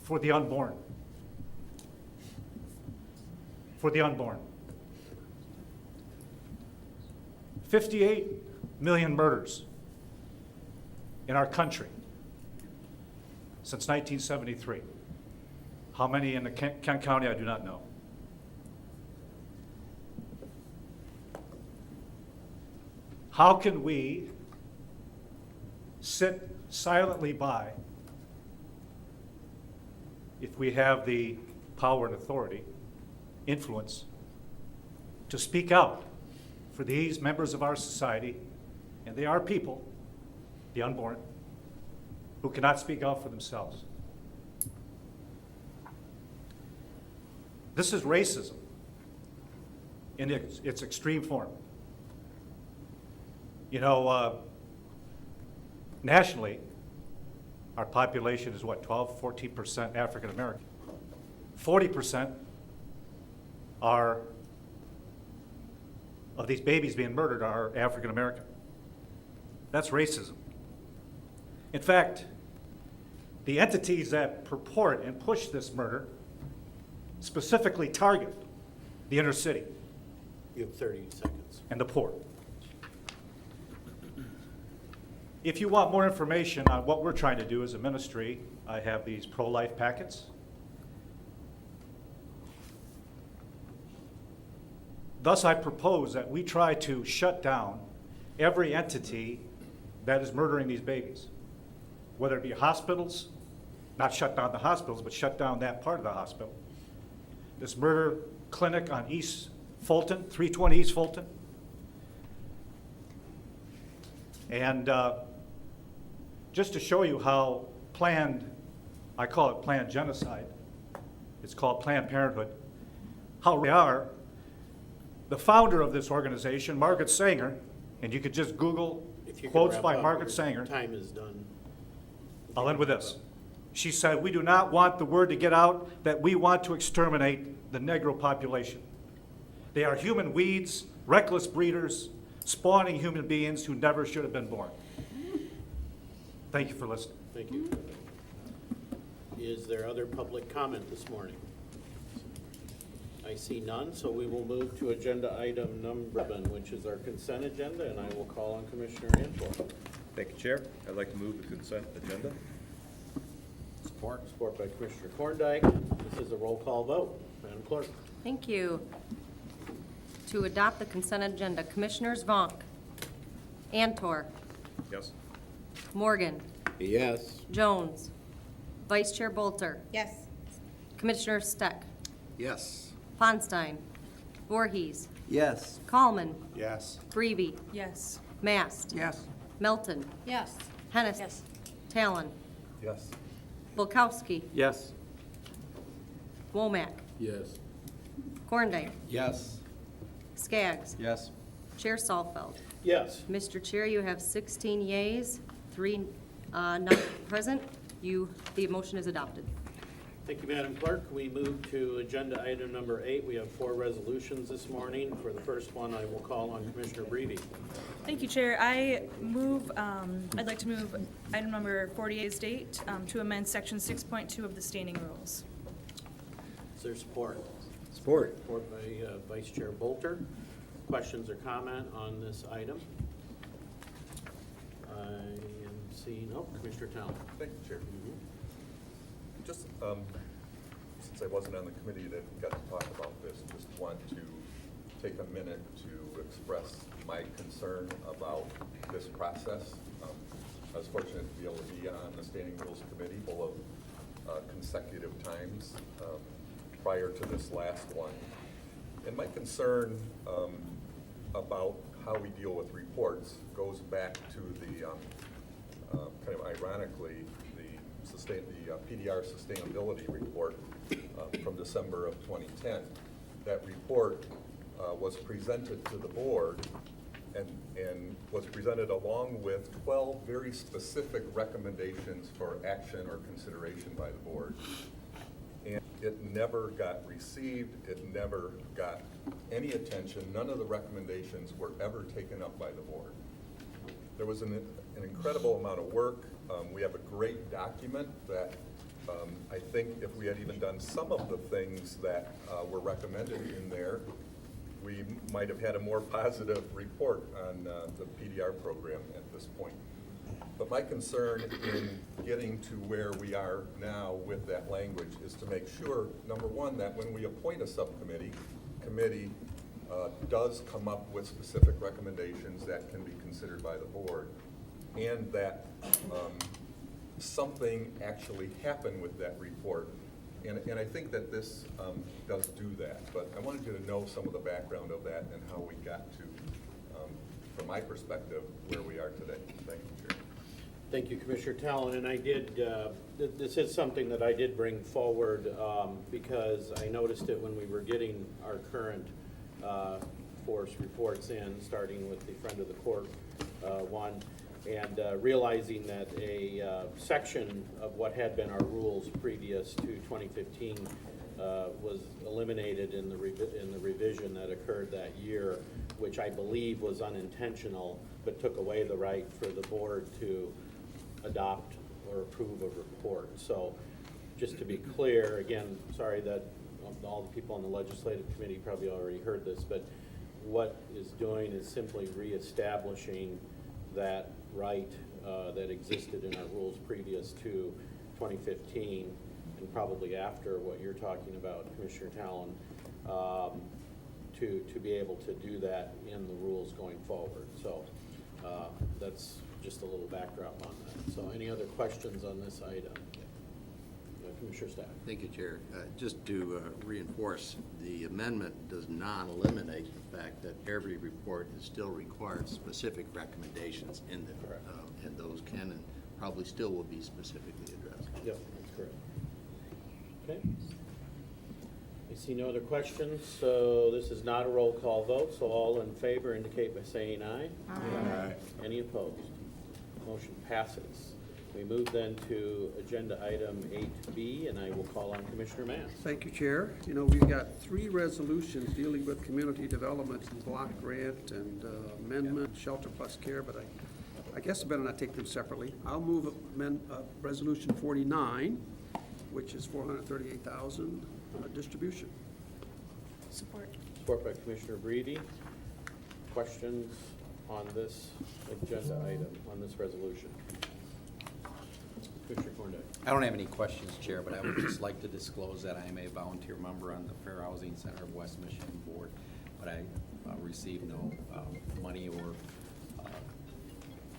for the unborn. For the unborn. 58 million murders in our country since 1973. How many in the Kent County, I do not know. How can we sit silently by if we have the power and authority, influence, to speak out for these members of our society, and they are people, the unborn, who cannot speak out for themselves? This is racism in its extreme form. You know, nationally, our population is what, 12, 14% African American. 40% are, of these babies being murdered, are African American. That's racism. In fact, the entities that purport and push this murder specifically target the inner city You have 30 seconds. and the poor. If you want more information on what we're trying to do as a ministry, I have these pro-life packets. Thus, I propose that we try to shut down every entity that is murdering these babies, whether it be hospitals, not shut down the hospitals, but shut down that part of the hospital. This murder clinic on East Fulton, 320 East Fulton. And just to show you how planned, I call it planned genocide, it's called Planned Parenthood, how we are, the founder of this organization, Margaret Sanger, and you could just Google If you could quotes wrap by up, Margaret your Sanger. Time is done. I'll end with this. She said, "We do not want the word to get out that we want to exterminate the Negro population. They are human weeds, reckless breeders, spawning human beings who never should have been born." Thank you for listening. Thank you. Is there other public comment this morning? I see none, so we will move to agenda item number 7, which is our consent agenda, and I will call on Commissioner Antwerp. Thank you, Chair. I'd like to move the consent agenda. Support. Support by Commissioner Thorndike. This is a roll call vote. Madam Clerk. Thank you. To adopt the consent agenda, Commissioners Vonk, Antor, Yes. Morgan, Yes. Jones, Vice Chair Bolter, Yes. Commissioner Steck, Yes. Ponstein, Voorhees, Yes. Kallman, Yes. Breeby, Yes. Mast, Yes. Melton, Yes. Hennis, Yes. Talon, Yes. Bulkowski, Yes. Womack, Yes. Korndike, Yes. Skaggs, Yes. Chair Salfeld. Yes. Mr. Chair, you have 16 yeas, 3 not present. The motion is adopted. Thank you, Madam Clerk. We move to agenda item number 8. We have 4 resolutions this morning. For the first one, I will call on Commissioner Breedy. Thank you, Chair. I'd like to move item number 48's date to amend section 6.2 of the standing rules. Is there support? Support. Support by Vice Chair Bolter. Questions or comment on this item? I am seeing, Commissioner Talon. Thank you, Chair. Just, since I wasn't on the committee that got to talk about this, just want to take a minute to express my concern about this process. I was fortunate to be able to be on the Standing Rules Committee both consecutive times prior to this last one. And my concern about how we deal with reports goes back to the, kind of ironically, the PDR sustainability report from December of 2010. That report was presented to the board and was presented along with 12 very specific recommendations for action or consideration by the board. And it never got received, it never got any attention. None of the recommendations were ever taken up by the board. There was an incredible amount of work. We have a great document that I think if we had even done some of the things that were recommended in there, we might have had a more positive report on the PDR program at this point. But my concern in getting to where we are now with that language is to make sure, number one, that when we appoint a subcommittee, committee does come up with specific recommendations that can be considered by the board, and that something actually happened with that report. And I think that this does do that. But I wanted you to know some of the background of that and how we got to, from my perspective, where we are today. Thank you, Chair. Thank you, Commissioner Talon. And I did, this is something that I did bring forward because I noticed it when we were getting our current force reports in, starting with the Friend of the Court one, and realizing that a section of what had been our rules previous to 2015 was eliminated in the revision that occurred that year, which I believe was unintentional, but took away the right for the board to adopt or approve a report. So just to be clear, again, sorry that all the people on the legislative committee probably already heard this, but what is doing is simply reestablishing that right that existed in our rules previous to 2015 and probably after what you're talking about, Commissioner Talon, to be able to do that in the rules going forward. So that's just a little backdrop on that. So any other questions on this item? Commissioner Stack. Thank you, Chair. Just to reinforce, the amendment does not eliminate the fact that every report is still required specific recommendations in there, and those can and probably still will be specifically addressed. Yep, that's correct. Okay. I see no other questions, so this is not a roll call vote, so all in favor indicate by saying aye. Aye. Any opposed? Motion passes. We move then to agenda item 8B, and I will call on Commissioner Mass. Thank you, Chair. You know, we've got 3 resolutions dealing with community development and block grant and amendment, shelter plus care, but I guess I better not take them separately. I'll move resolution 49, which is $438,000 distribution. Support. Support by Commissioner Breedy. Questions on this agenda item, on this resolution? Commissioner Cornett. I don't have any questions, Chair, but I would just like to disclose that I am a volunteer member on the Fair Housing Center of West Michigan Board, but I receive no money or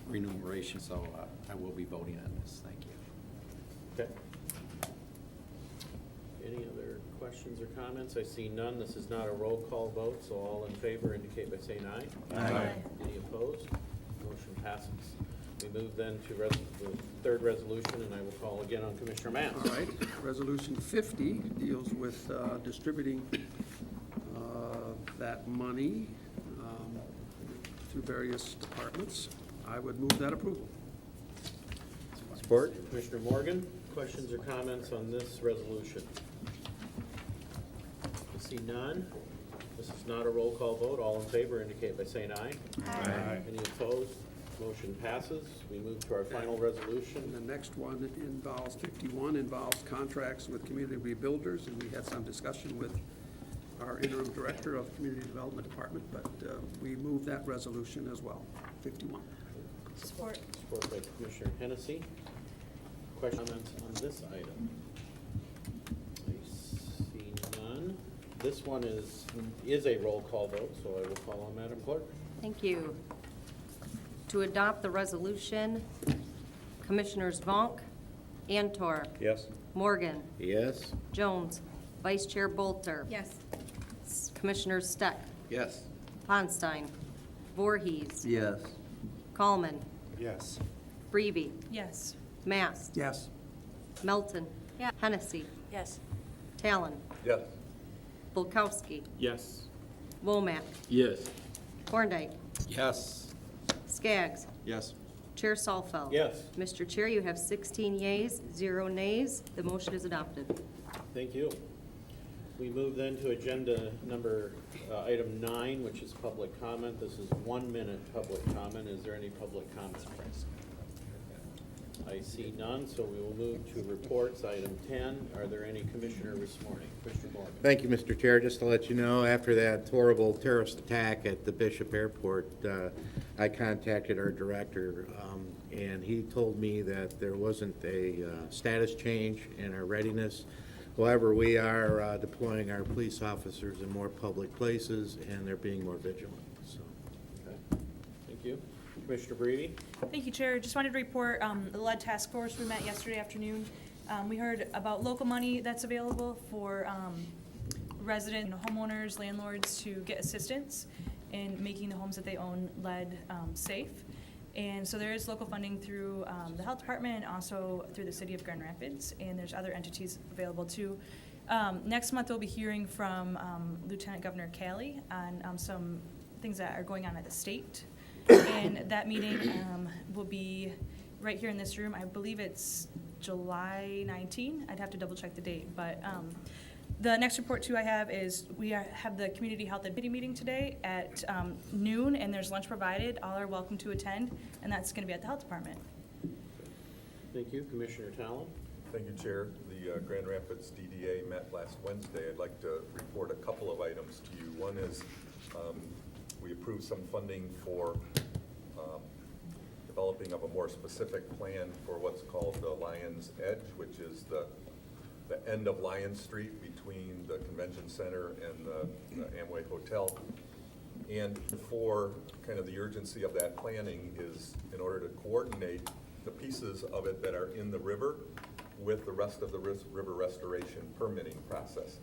remuneration, so I will be voting on this. Thank you. Okay. Any other questions or comments? I see none. This is not a roll call vote, so all in favor indicate by saying aye. Aye. Any opposed? Motion passes. We move then to the third resolution, and I will call again on Commissioner Mass. All right. Resolution 50 deals with distributing that money through various departments. I would move that approval. Support. Commissioner Morgan, questions or comments on this resolution? I see none. This is not a roll call vote. All in favor indicate by saying aye. Aye. Any opposed? Motion passes. We move to our final resolution. And the next one involves, 51, involves contracts with community rebuilders, and we had some discussion with our interim director of the Community Development Department, but we move that resolution as well, 51. Support. Support by Commissioner Hennessy. Questions on this item? I see none. This one is a roll call vote, so I will call on Madam Clerk. Thank you. To adopt the resolution, Commissioners Vonk, Antor. Yes. Morgan. Yes. Jones. Vice Chair Bolter. Yes. Commissioners Steck. Yes. Ponstein. Voorhees. Yes. Kallman. Yes. Breeby. Yes. Mast. Yes. Melton. Hennessy. Yes. Talon. Yes. Bulkowski. Yes. Womack. Yes. Thorndike. Yes. Skaggs. Yes. Chair Salfeld. Yes. Mr. Chair, you have 16 yeas, 0 nays. The motion is adopted. Thank you. We move then to agenda number, item 9, which is public comment. This is 1-minute public comment. Is there any public comment? I see none, so we will move to reports. Item 10, are there any commissioner this morning? Commissioner Morgan. Thank you, Mr. Chair. Just to let you know, after that horrible terrorist attack at the Bishop Airport, I contacted our director, and he told me that there wasn't a status change in our readiness. However, we are deploying our police officers in more public places, and they're being more vigilant. So, Okay. Thank you. Commissioner Breedy. Thank you, Chair. Just wanted to report the lead task force. We met yesterday afternoon. We heard about local money that's available for resident homeowners, landlords to get assistance in making the homes that they own lead safe. And so there is local funding through the health department and also through the city of Grand Rapids, and there's other entities available too. Next month we'll be hearing from Lieutenant Governor Calley on some things that are going on at the state. And that meeting will be right here in this room. I believe it's July 19. I'd have to double check the date, but the next report too I have is we have the community health and meeting today at noon, and there's lunch provided. All are welcome to attend, and that's going to be at the health department. Thank you. Commissioner Talon? Thank you, Chair. The Grand Rapids DDA met last Wednesday. I'd like to report a couple of items to you. One is we approved some funding for developing of a more specific plan for what's called the Lions Edge, which is the end of Lion Street between the Convention Center and the Amway Hotel. And for kind of the urgency of that planning is in order to coordinate the pieces of it that are in the river with the rest of the river restoration permitting process.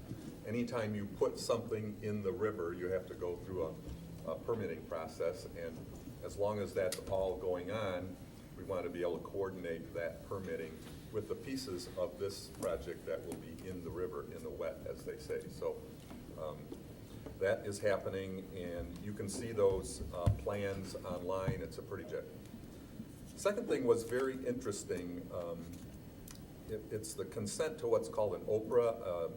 Anytime you put something in the river, you have to go through a permitting process, and as long as that's all going on, we want to be able to coordinate that permitting with the pieces of this project that will be in the river, in the wet, as they say. So that is happening, and you can see those plans online. It's a pretty jet. Second thing was very interesting. It's the consent to what's called an OPRA,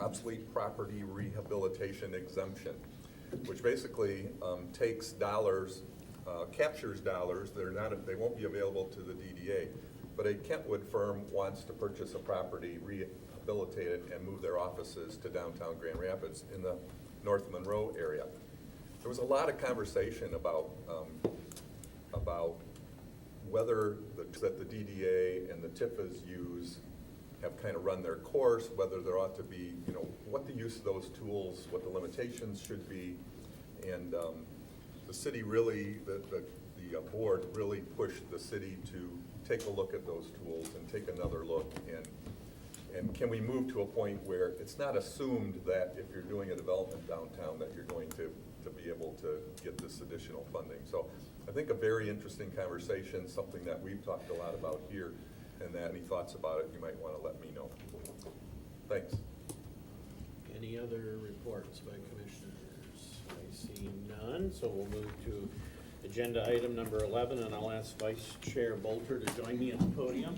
obsolete property rehabilitation exemption, which basically takes dollars, captures dollars. They won't be available to the DDA, but a Kentwood firm wants to purchase a property, rehabilitate it, and move their offices to downtown Grand Rapids in the North Monroe area. There was a lot of conversation about whether that the DDA and the TIFAs use have kind of run their course, whether there ought to be, what the use of those tools, what the limitations should be, and the city really, the board really pushed the city to take a look at those tools and take another look, and can we move to a point where it's not assumed that if you're doing a development downtown that you're going to be able to get this additional funding. So I think a very interesting conversation, something that we've talked a lot about here, and that any thoughts about it, you might want to let me know. Thanks. Any other reports by commissioners? I see none, so we'll move to agenda item number 11, and I'll ask Vice Chair Bolter to join me at the podium.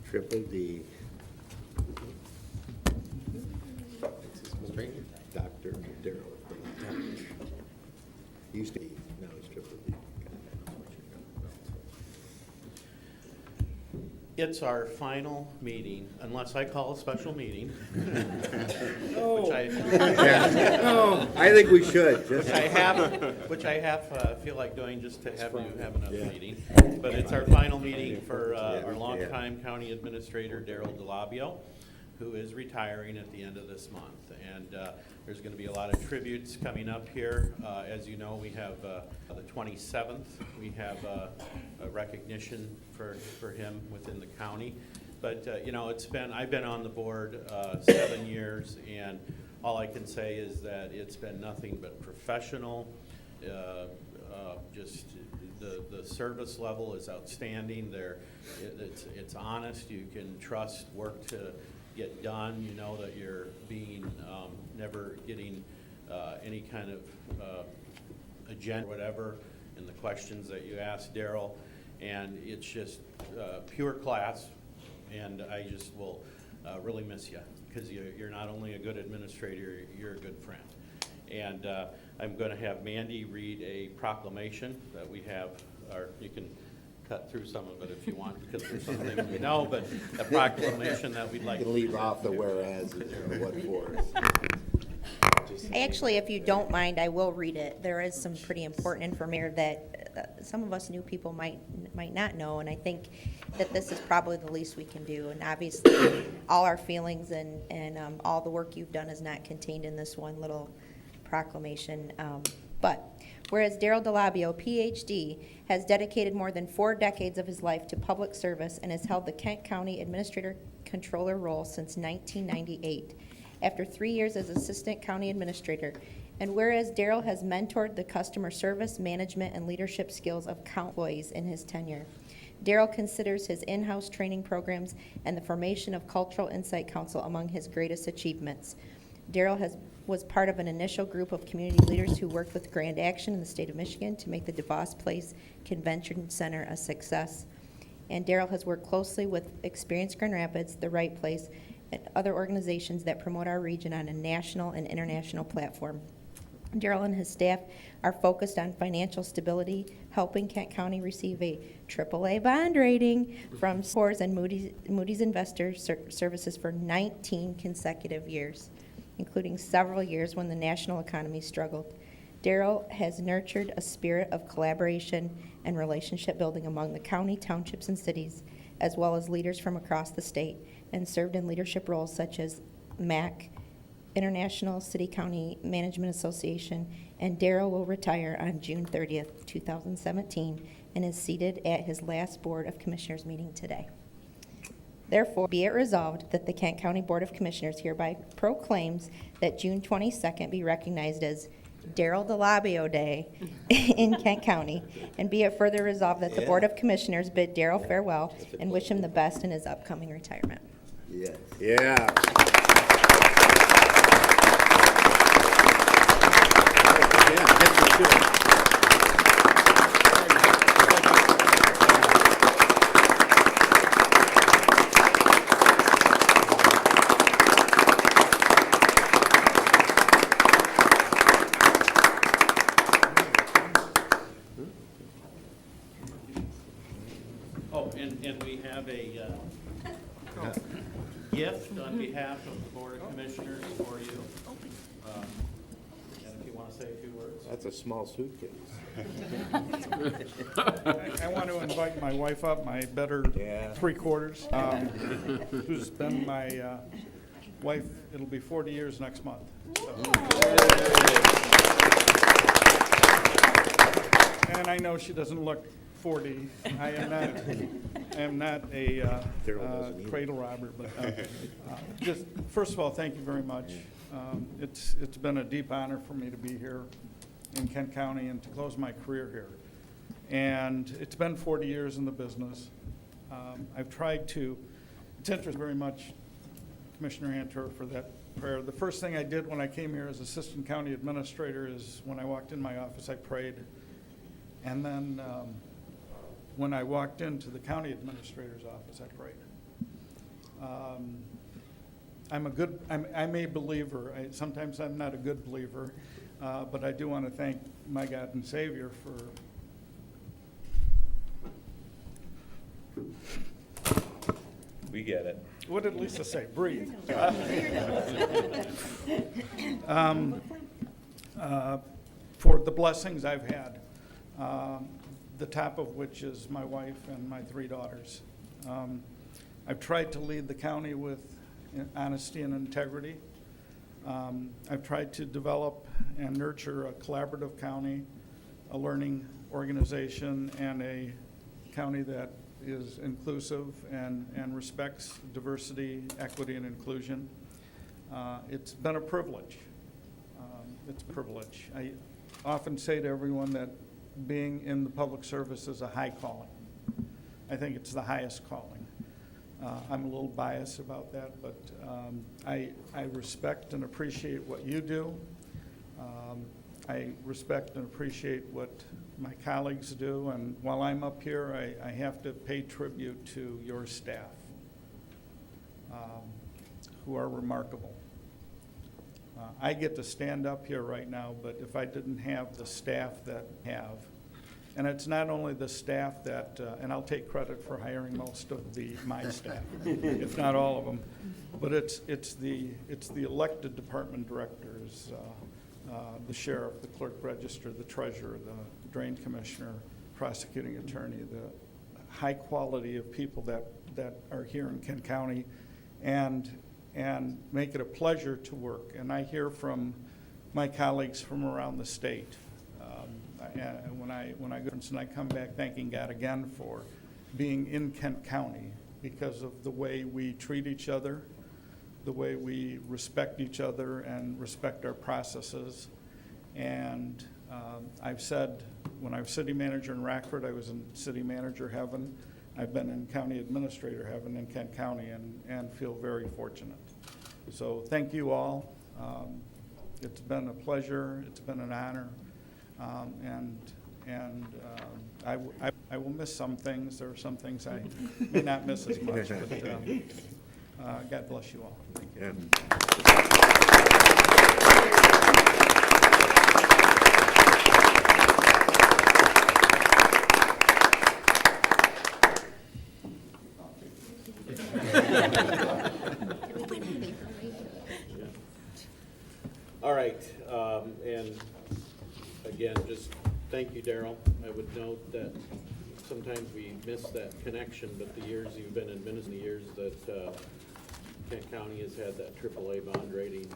Triple D. Dr. Daryl Delabbio. Used to be, now it's Triple D. It's our final meeting, unless I call a special meeting. No. I think we should. Which I feel like doing just to have you have another meeting. But it's our final meeting for our longtime county administrator, Daryl Delabbio, who is retiring at the end of this month. And there's going to be a lot of tributes coming up here. As you know, we have the 27th. We have a recognition for him within the county. But I've been on the board 7 years, and all I can say is that it's been nothing but professional. Just the service level is outstanding. It's honest. You can trust work to get done. You know that you're being never getting any kind of agenda or whatever in the questions that you ask Daryl, and it's just pure class, and I just will really miss you, because you're not only a good administrator, you're a good friend. And I'm going to have Mandy read a proclamation that we have, or you can cut through some of it if you want, because there's some things we know, but a proclamation that we'd like to leave off the whereas or what for. Actually, if you don't mind, I will read it. There is some pretty important information that some of us new people might not know, and I think that this is probably the least we can do. And obviously, all our feelings and all the work you've done is not contained in this one little proclamation. But whereas Daryl Delabbio, Ph.D., has dedicated more than 4 decades of his life to public service and has held the Kent County Administrator Controller role since 1998, after 3 years as Assistant County Administrator. And whereas Daryl has mentored the customer service, management, and leadership skills of county employees in his tenure. Daryl considers his in-house training programs and the formation of Cultural Insight Council among his greatest achievements. Daryl was part of an initial group of community leaders who worked with Grand Action in the state of Michigan to make the DeVos Place Convention Center a success. And Daryl has worked closely with Experience Grand Rapids, The Right Place, and other organizations that promote our region on a national and international platform. Daryl and his staff are focused on financial stability, helping Kent County receive a AAA bond rating from Scores and Moody's Investors Services for 19 consecutive years, including several years when the national economy struggled. Daryl has nurtured a spirit of collaboration and relationship building among the county, townships, and cities, as well as leaders from across the state, and served in leadership roles such as MAC, International City County Management Association, and Daryl will retire on June 30th, 2017, and is seated at his last Board of Commissioners meeting today. Therefore, be it resolved that the Kent County Board of Commissioners hereby proclaims that June 22nd be recognized as Daryl Delabbio Day in Kent County, and be it further resolved that the Board of Commissioners bid Daryl farewell and wish him the best in his upcoming retirement. Yes. Yeah. Oh, and we have a gift on behalf of the Board of Commissioners for you. And if you want to say a few words. That's a small suitcase. I want to invite my wife up, my better three-quarters, who's been my wife, it'll be 40 years next month. So. And I know she doesn't look 40. I am not a cradle robber, but just first of all, thank you very much. It's been a deep honor for me to be here in Kent County and to close my career here. And it's been 40 years in the business. I've tried to, it's interesting very much, Commissioner Antor, for that prayer. The first thing I did when I came here as Assistant County Administrator is when I walked in my office, I prayed. And then when I walked into the County Administrator's office, I prayed. I'm a believer. Sometimes I'm not a good believer, but I do want to thank my God and Savior for. We get it. What did Lisa say? Breathe. For the blessings I've had, the top of which is my wife and my three daughters. I've tried to lead the county with honesty and integrity. I've tried to develop and nurture a collaborative county, a learning organization, and a county that is inclusive and respects diversity, equity, and inclusion. It's been a privilege. It's a privilege. I often say to everyone that being in the public service is a high calling. I think it's the highest calling. I'm a little biased about that, but I respect and appreciate what you do. I respect and appreciate what my colleagues do, and while I'm up here, I have to pay tribute to your staff, who are remarkable. I get to stand up here right now, but if I didn't have the staff that I have, and it's not only the staff that, and I'll take credit for hiring most of my staff, if not all of them, but it's the elected department directors, the sheriff, the clerk register, the treasurer, the drain commissioner, prosecuting attorney, the high quality of people that are here in Kent County, and make it a pleasure to work. And I hear from my colleagues from around the state. When I go and I come back thanking God again for being in Kent County because of the way we treat each other, the way we respect each other and respect our processes. And I've said when I was city manager in Rockford, I was in city manager heaven. I've been in county administrator heaven in Kent County and feel very fortunate. So thank you all. It's been a pleasure. It's been an honor. I will miss some things. There are some things I may not miss as much, but God bless you all. Thank you. and again, just thank you, Daryl. I would note that sometimes we miss that connection, but the years you've been in Minnesota, the years that Kent County has had that AAA bond rating,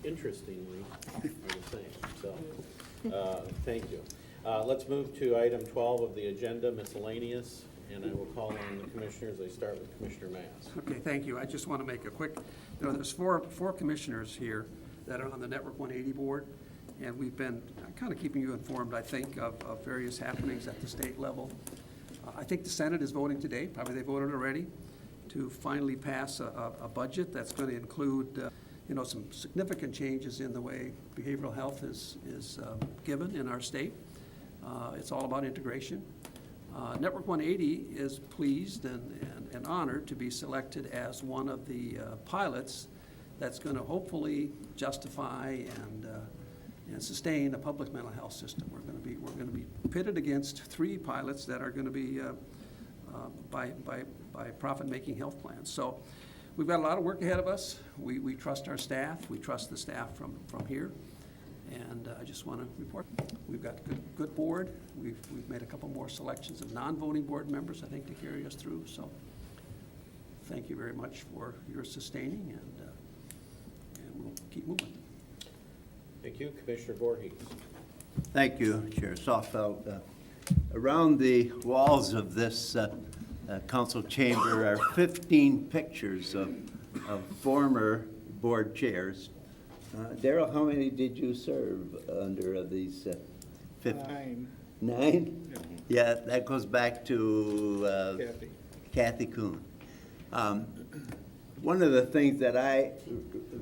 interestingly, are the same. So, thank you. Let's move to item 12 of the agenda, miscellaneous, and I will call on the commissioners. I start with Commissioner Mass. Okay, thank you. I just want to make a quick, there's four commissioners here that are on the Network 180 board, and we've been kind of keeping you informed, I think, of various happenings at the state level. I think the Senate is voting today, probably they voted already, to finally pass a budget that's going to include some significant changes in the way behavioral health is given in our state. It's all about integration. Network 180 is pleased and honored to be selected as one of the pilots that's going to hopefully justify and sustain a public mental health system. We're going to be pitted against 3 pilots that are going to be by profit-making health plans. So we've got a lot of work ahead of us. We trust our staff. We trust the staff from here. And I just want to report, we've got a good board. We've made a couple more selections of non-voting board members, I think, to carry us through. So thank you very much for your sustaining, and we'll keep moving. Thank you. Commissioner Voorhees. Thank you, Chair Softfeld. Around the walls of this council chamber are 15 pictures of former board chairs. Daryl, how many did you serve under of these 15? 9? Yeah, that goes back to Kathy Kuhn. One of the things that I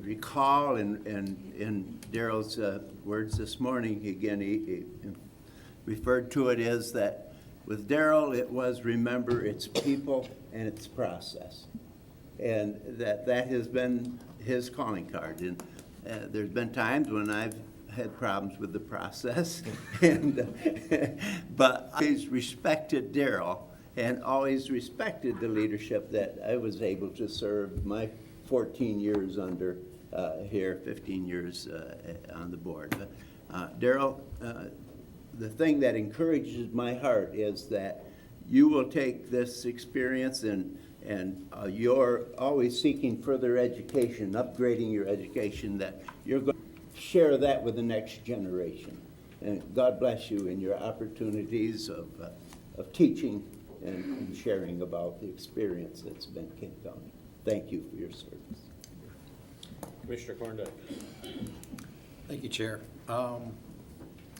recall in Daryl's words this morning, again, he referred to it as that with Daryl, it was remember its people and its process. And that has been his calling card. And there's been times when I've had problems with the process, but I always respected Daryl and always respected the leadership that I was able to serve my 14 years under here, 15 years on the board. Daryl, the thing that encourages my heart is that you will take this experience and you're always seeking further education, upgrading your education, that you're going to share that with the next generation. And God bless you in your opportunities of teaching and sharing about the experience that's been Kent County. Thank you for your service. Commissioner Corndike. Thank you, Chair. A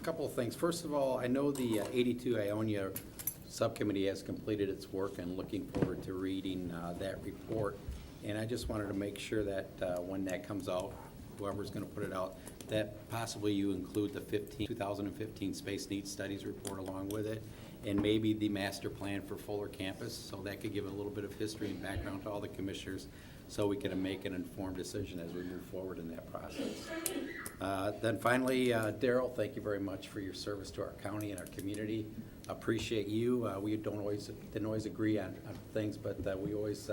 couple of things. First of all, I know the 82 Ionia subcommittee has completed its work, and looking forward to reading that report. And I just wanted to make sure that when that comes out, whoever's going to put it out, that possibly you include the 2015 Space Needs Studies report along with it, and maybe the master plan for Fuller Campus, so that could give a little bit of history and background to all the commissioners, so we can make an informed decision as we move forward in that process. Then finally, Daryl, thank you very much for your service to our county and our community. Appreciate you. We didn't always agree on things, but we always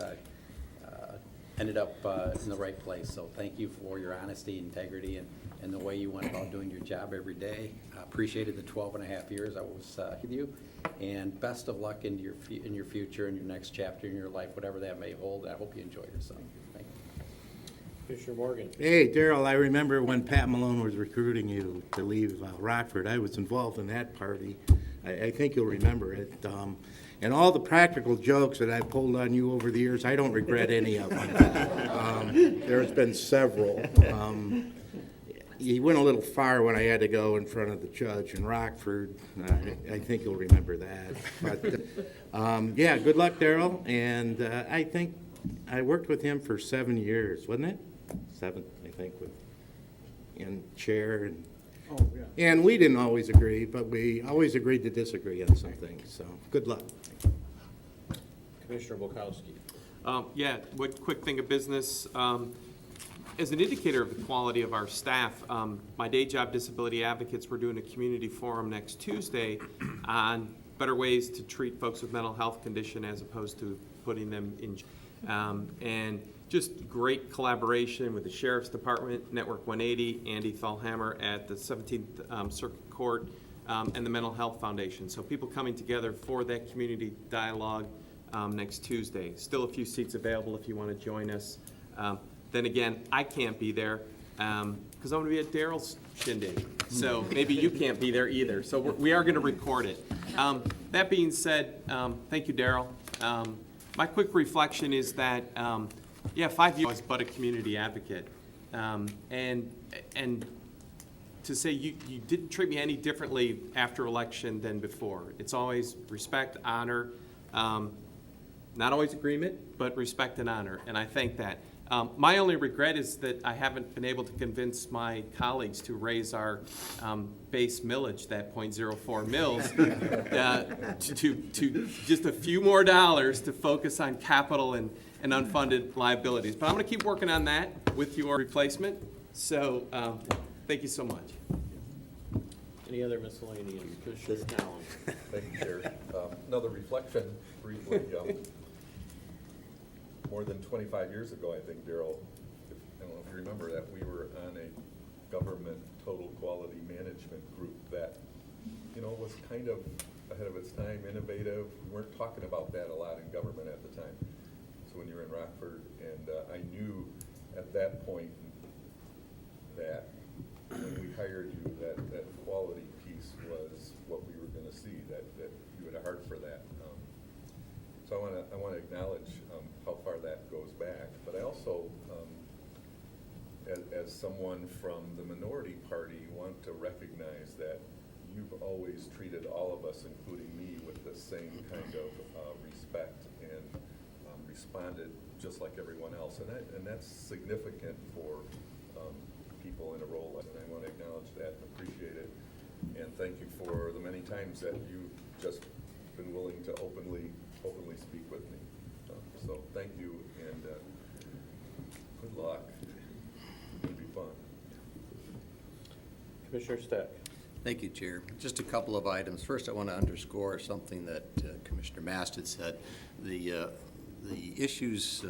ended up in the right place. So thank you for your honesty, integrity, and the way you went about doing your job every day. I appreciated the 12 and a half years I was with you, and best of luck in your future and your next chapter in your life, whatever that may hold. I hope you enjoy yourself. Thank you. Commissioner Morgan. Hey, Daryl, I remember when Pat Malone was recruiting you to leave Rockford. I was involved in that party. I think you'll remember it. And all the practical jokes that I've pulled on you over the years, I don't regret any of them. There's been several. You went a little far when I had to go in front of the judge in Rockford. I think you'll remember that. But yeah, good luck, Daryl. And I think I worked with him for 7 years, wasn't it? 7, I think, in chair. And we didn't always agree, but we always agreed to disagree on some things. So good luck. Commissioner Bukowski. Yeah, quick thing of business. As an indicator of the quality of our staff, my day job, Disability Advocates, we're doing a community forum next Tuesday on better ways to treat folks with mental health condition as opposed to putting them in. And just great collaboration with the Sheriff's Department, Network 180, Andy Thalhammer at the 17th Circuit Court, and the Mental Health Foundation. So people coming together for that community dialogue next Tuesday. Still a few seats available if you want to join us. Then again, I can't be there because I'm going to be at Daryl's shindig. So maybe you can't be there either. So we are going to record it. That being said, thank you, Daryl. My quick reflection is that, 5 years I was but a community advocate. And to say you didn't treat me any differently after election than before. It's always respect, honor, not always agreement, but respect and honor, and I thank that. My only regret is that I haven't been able to convince my colleagues to raise our base millage, that .04 mils, to just a few more dollars to focus on capital and unfunded liabilities. But I'm going to keep working on that with your replacement. So thank you so much. Any other miscellaneous? Commissioner Cowan. Thank you, Chair. Another reflection, briefly. More than 25 years ago, I think, Daryl, I don't know if you remember that, we were on a government total quality management group that, was kind of ahead of its time, innovative. We weren't talking about that a lot in government at the time. So when you were in Rockford, and I knew at that point that when we hired you, that quality piece was what we were going to see, that you had a heart for that. So I want to acknowledge how far that goes back. But I also, as someone from the minority party, want to recognize that you've always treated all of us, including me, with the same kind of respect and responded just like everyone else. And that's significant for people in a role, and I want to acknowledge that and appreciate it. And thank you for the many times that you've just been willing to openly speak with me. So thank you, and good luck. It'll be fun. Commissioner Steck. Thank you, Chair. Just a couple of items. First, I want to underscore something that Commissioner Mast had said. The issues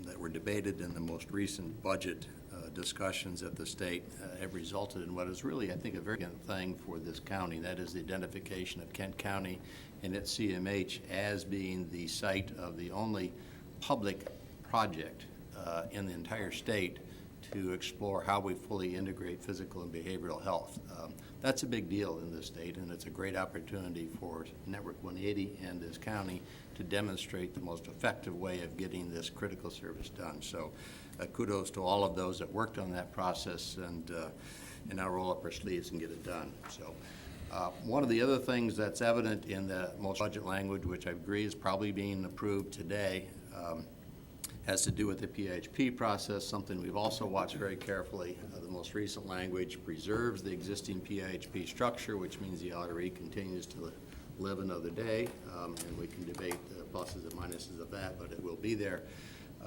that were debated in the most recent budget discussions at the state have resulted in what is really, I think, a very good thing for this county. That is the identification of Kent County and its CMH as being the site of the only public project in the entire state to explore how we fully integrate physical and behavioral health. That's a big deal in this state, and it's a great opportunity for Network 180 and this county to demonstrate the most effective way of getting this critical service done. So kudos to all of those that worked on that process, and now roll up our sleeves and get it done. So one of the other things that's evident in the most budget language, which I agree is probably being approved today, has to do with the PHP process, something we've also watched very carefully. The most recent language preserves the existing PHP structure, which means the LRE continues to live another day, and we can debate the pluses and minuses of that, but it will be there.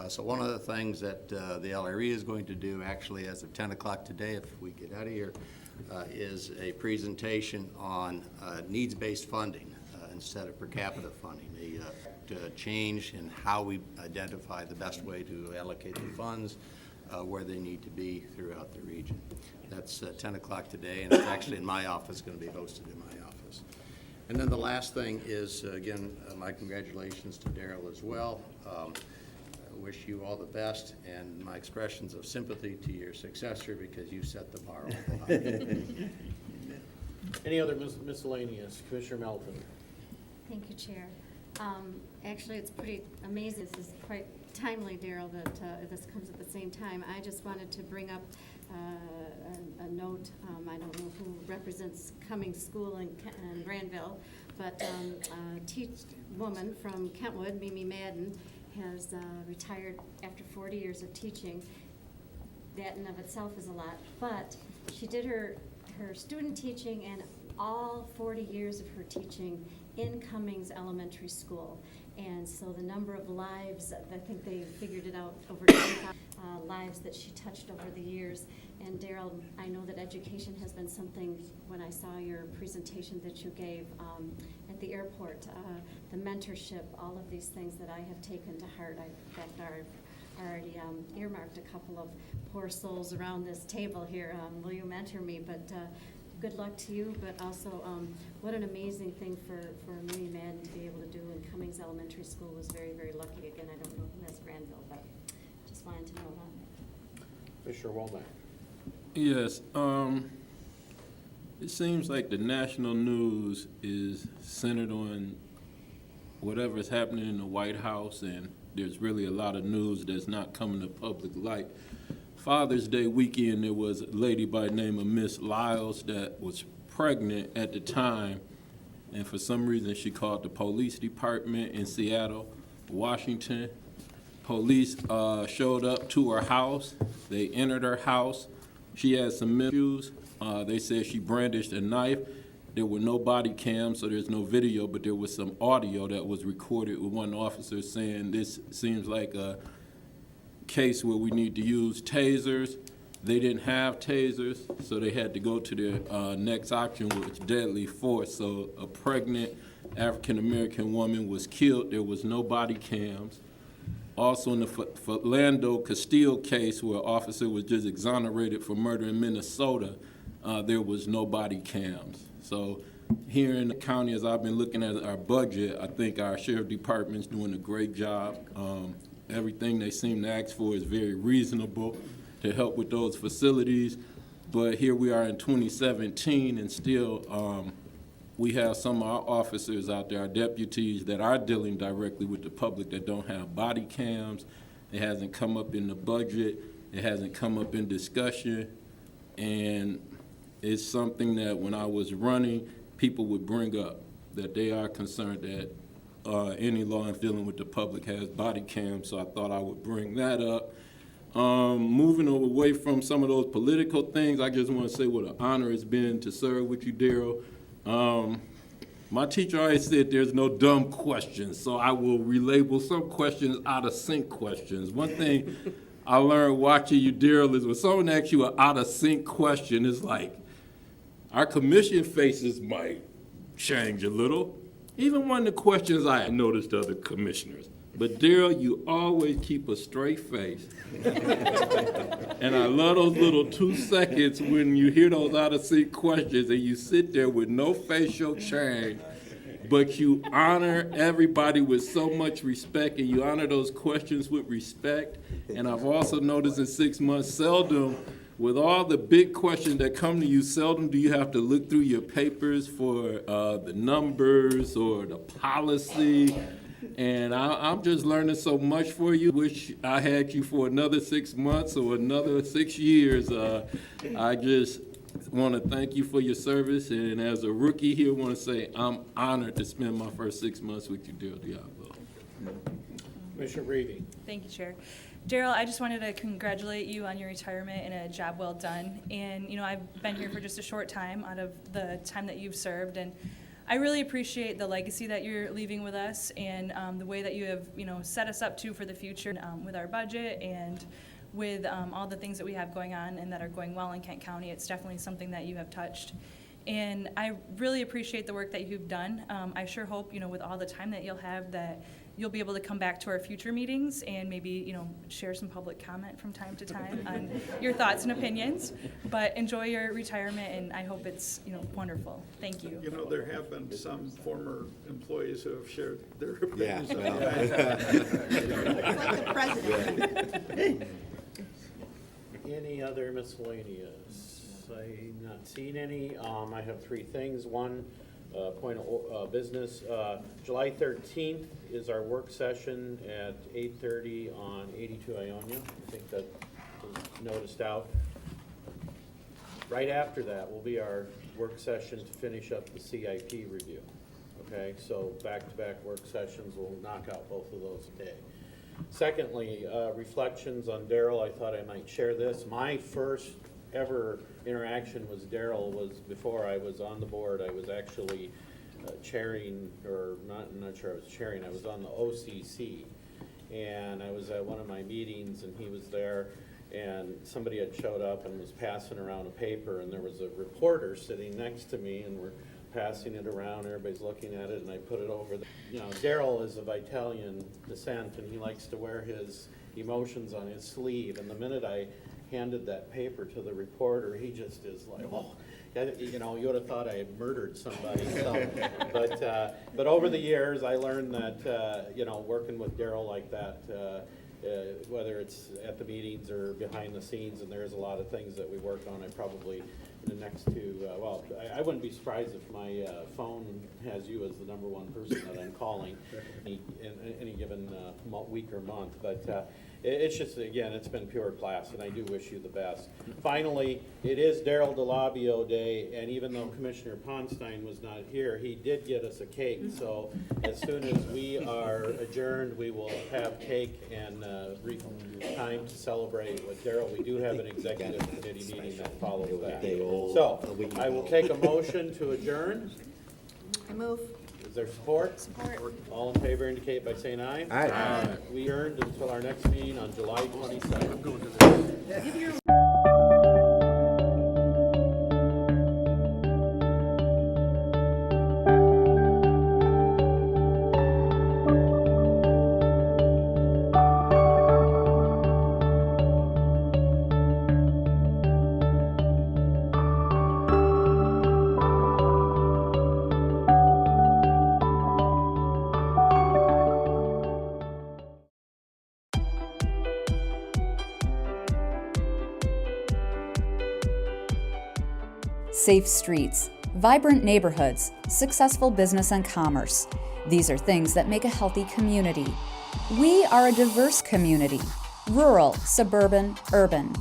So one of the things that the LRE is going to do, actually as of 10 o'clock today, if we get out of here, is a presentation on needs-based funding instead of per capita funding. A change in how we identify the best way to allocate the funds where they need to be throughout the region. That's 10 o'clock today, and it's actually in my office, going to be hosted in my office. And then the last thing is, again, my congratulations to Daryl as well. I wish you all the best, and my expressions of sympathy to your successor, because you set the bar high. Any other miscellaneous? Commissioner Melton. Thank you, Chair. Actually, it's pretty amazing. This is quite timely, Daryl, that this comes at the same time. I just wanted to bring up a note. I don't know who represents Cummings School in Granville, but a woman from Kentwood, Mimi Madden, has retired after 40 years of teaching. That in of itself is a lot, but she did her student teaching and all 40 years of her teaching in Cummings Elementary School. And so the number of lives, I think they figured it out, over 25 lives that she touched over the years. And Daryl, I know that education has been something, when I saw your presentation that you gave at the airport, the mentorship, all of these things that I have taken to heart. In fact, already earmarked a couple of poor souls around this table here. Will you mentor me? But good luck to you, but also what an amazing thing for Mary Madden to be able to do. And Cummings Elementary School was very, very lucky. Again, I don't know who has Granville, but just wanted to know that. Commissioner Womack. Yes, it seems like the national news is centered on whatever is happening in the White House, and there's really a lot of news that's not coming to public light. Father's Day weekend, there was a lady by the name of Miss Lyles that was pregnant at the time, and for some reason she called the police department in Seattle, Washington. Police showed up to her house. They entered her house. She had some issues. They said she brandished a knife. There were no body cams, so there's no video, but there was some audio that was recorded with one officer saying this seems like a case where we need to use tasers. They didn't have tasers, so they had to go to their next option, which was deadly force. So a pregnant African-American woman was killed. There was no body cams. Also in the Philando Castile case, where an officer was just exonerated for murder in Minnesota, there was no body cams. So here in the county, as I've been looking at our budget, I think our sheriff department's doing a great job. Everything they seem to ask for is very reasonable to help with those facilities. But here we are in 2017, and still we have some of our officers out there, our deputies, that are dealing directly with the public that don't have body cams. It hasn't come up in the budget. It hasn't come up in discussion. And it's something that when I was running, people would bring up, that they are concerned that any law dealing with the public has body cams, so I thought I would bring that up. Moving away from some of those political things, I just want to say what an honor it's been to serve with you, Daryl. My teacher always said there's no dumb questions, so I will relabel some questions out of sync questions. One thing I learned watching you, Daryl, is when someone asks you an out of sync question, it's like, our commission faces might change a little. Even one of the questions I had noticed other commissioners. But Daryl, you always keep a straight face. And I love those little 2 seconds when you hear those out of sync questions and you sit there with no facial change, but you honor everybody with so much respect, and you honor those questions with respect. And I've also noticed in 6 months, seldom, with all the big questions that come to you, seldom do you have to look through your papers for the numbers or the policy. And I'm just learning so much for you. Wish I had you for another 6 months or another 6 years. I just want to thank you for your service. And as a rookie here, I want to say I'm honored to spend my first 6 months with you, Daryl Delabbio. Commissioner Reavy. Thank you, Chair. Daryl, I just wanted to congratulate you on your retirement and a job well done. And, you know, I've been here for just a short time out of the time that you've served, and I really appreciate the legacy that you're leaving with us, and the way that you have, you know, set us up for the future with our budget and with all the things that we have going on and that are going well in Kent County. It's definitely something that you have touched. And I really appreciate the work that you've done. I sure hope, you know, with all the time that you'll have, that you'll be able to come back to our future meetings and maybe, you know, share some public comment from time to time on your thoughts and opinions. But enjoy your retirement, and I hope it's, you know, wonderful. Thank you. You know, there have been some former employees who have shared their opinions. Yeah, well. Like the president. Any other miscellaneous? I've not seen any. I have 3 things. One, point of business. July 13th is our work session at 8:30 on 82 Ionia. I think that was noticed out. Right after that will be our work session to finish up the CIP review. Okay, so back-to-back work sessions, will knock out both of those today. Secondly, reflections on Daryl. I thought I might share this. My first ever interaction with Daryl was before I was on the board. I was actually chairing, or I'm not sure I was chairing, I was on the OCC. And I was at one of my meetings and he was there, and somebody had showed up and was passing around a paper, and there was a reporter sitting next to me, and we're passing it around, everybody's looking at it, and I put it over. You know, Daryl is of Italian descent, and he likes to wear his emotions on his sleeve. And the minute I handed that paper to the reporter, he just is like, oh, you know, you would have thought I had murdered somebody. So, but over the years, I learned that, you know, working with Daryl like that, whether it's at the meetings or behind the scenes, and there's a lot of things that we work on. I probably, in the next two, well, I wouldn't be surprised if my phone has you as the #1 person that I'm calling in any given week or month. But it's just, again, it's been pure class, and I do wish you the best. Finally, it is Daryl Delabbio Day, and even though Commissioner Ponstein was not here, he did get us a cake. So as soon as we are adjourned, we will have cake and time to celebrate with Daryl. We do have an executive committee meeting that follows that. So I will take a motion to adjourn. I move. Is there support? Support. All in favor indicate by saying aye. Aye. We adjourned until our next meeting on July 22nd. Safe streets, vibrant neighborhoods, successful business and commerce. These are things that make a healthy community. We are a diverse community, rural, suburban, urban.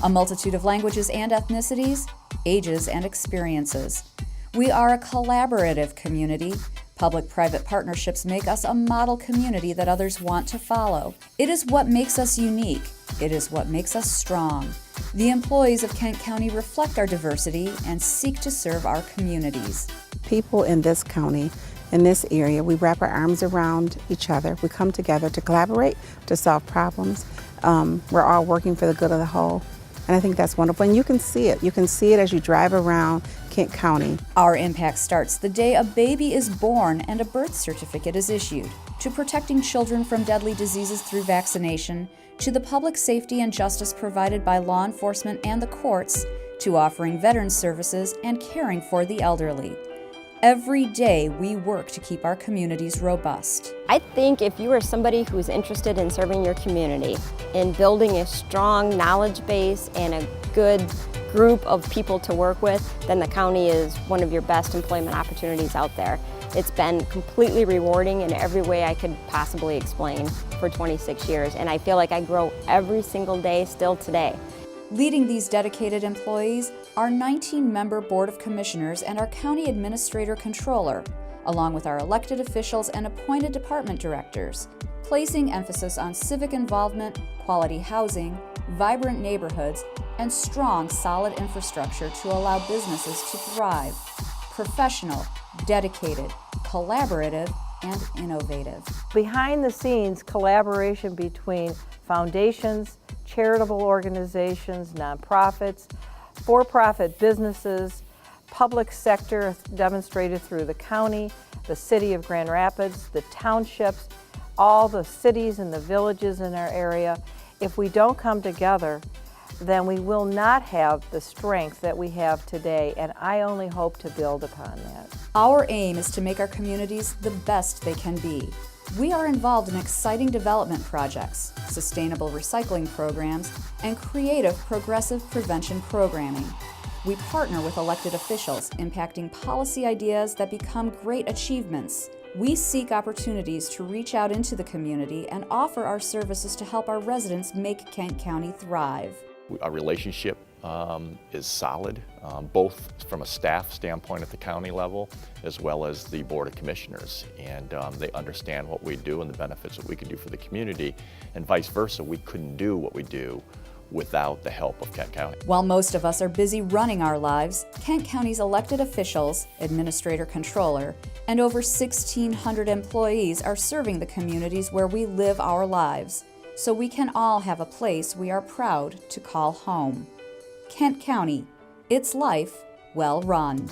A multitude of languages and ethnicities, ages and experiences. We are a collaborative community. Public-private partnerships make us a model community that others want to follow. It is what makes us unique. It is what makes us strong. The employees of Kent County reflect our diversity and seek to serve our communities. People in this county, in this area, we wrap our arms around each other. We come together to collaborate, to solve problems. We're all working for the good of the whole. And I think that's wonderful. And you can see it. You can see it as you drive around Kent County. Our impact starts the day a baby is born and a birth certificate is issued, to protecting children from deadly diseases through vaccination, to the public safety and justice provided by law enforcement and the courts, to offering veterans services and caring for the elderly. Every day we work to keep our communities robust. I think if you are somebody who is interested in serving your community, in building a strong knowledge base and a good group of people to work with, then the county is one of your best employment opportunities out there. It's been completely rewarding in every way I could possibly explain for 26 years, and I feel like I grow every single day still today. Leading these dedicated employees, our 19-member Board of Commissioners and our County Administrator Controller, along with our elected officials and appointed department directors, placing emphasis on civic involvement, quality housing, vibrant neighborhoods, and strong, solid infrastructure to allow businesses to thrive. Professional, dedicated, collaborative, and innovative. Behind the scenes, collaboration between foundations, charitable organizations, nonprofits, for-profit businesses, public sector demonstrated through the county, the city of Grand Rapids, the townships, all the cities and the villages in our area. If we don't come together, then we will not have the strength that we have today, and I only hope to build upon that. Our aim is to make our communities the best they can be. We are involved in exciting development projects, sustainable recycling programs, and creative progressive prevention programming. We partner with elected officials, impacting policy ideas that become great achievements. We seek opportunities to reach out into the community and offer our services to help our residents make Kent County thrive. Our relationship is solid, both from a staff standpoint at the county level as well as the Board of Commissioners. And they understand what we do and the benefits that we can do for the community, and vice versa. We couldn't do what we do without the help of Kent County. While most of us are busy running our lives, Kent County's elected officials, administrator controller, and over 1,600 employees are serving the communities where we live our lives, so we can all have a place we are proud to call home. Kent County, its life well run.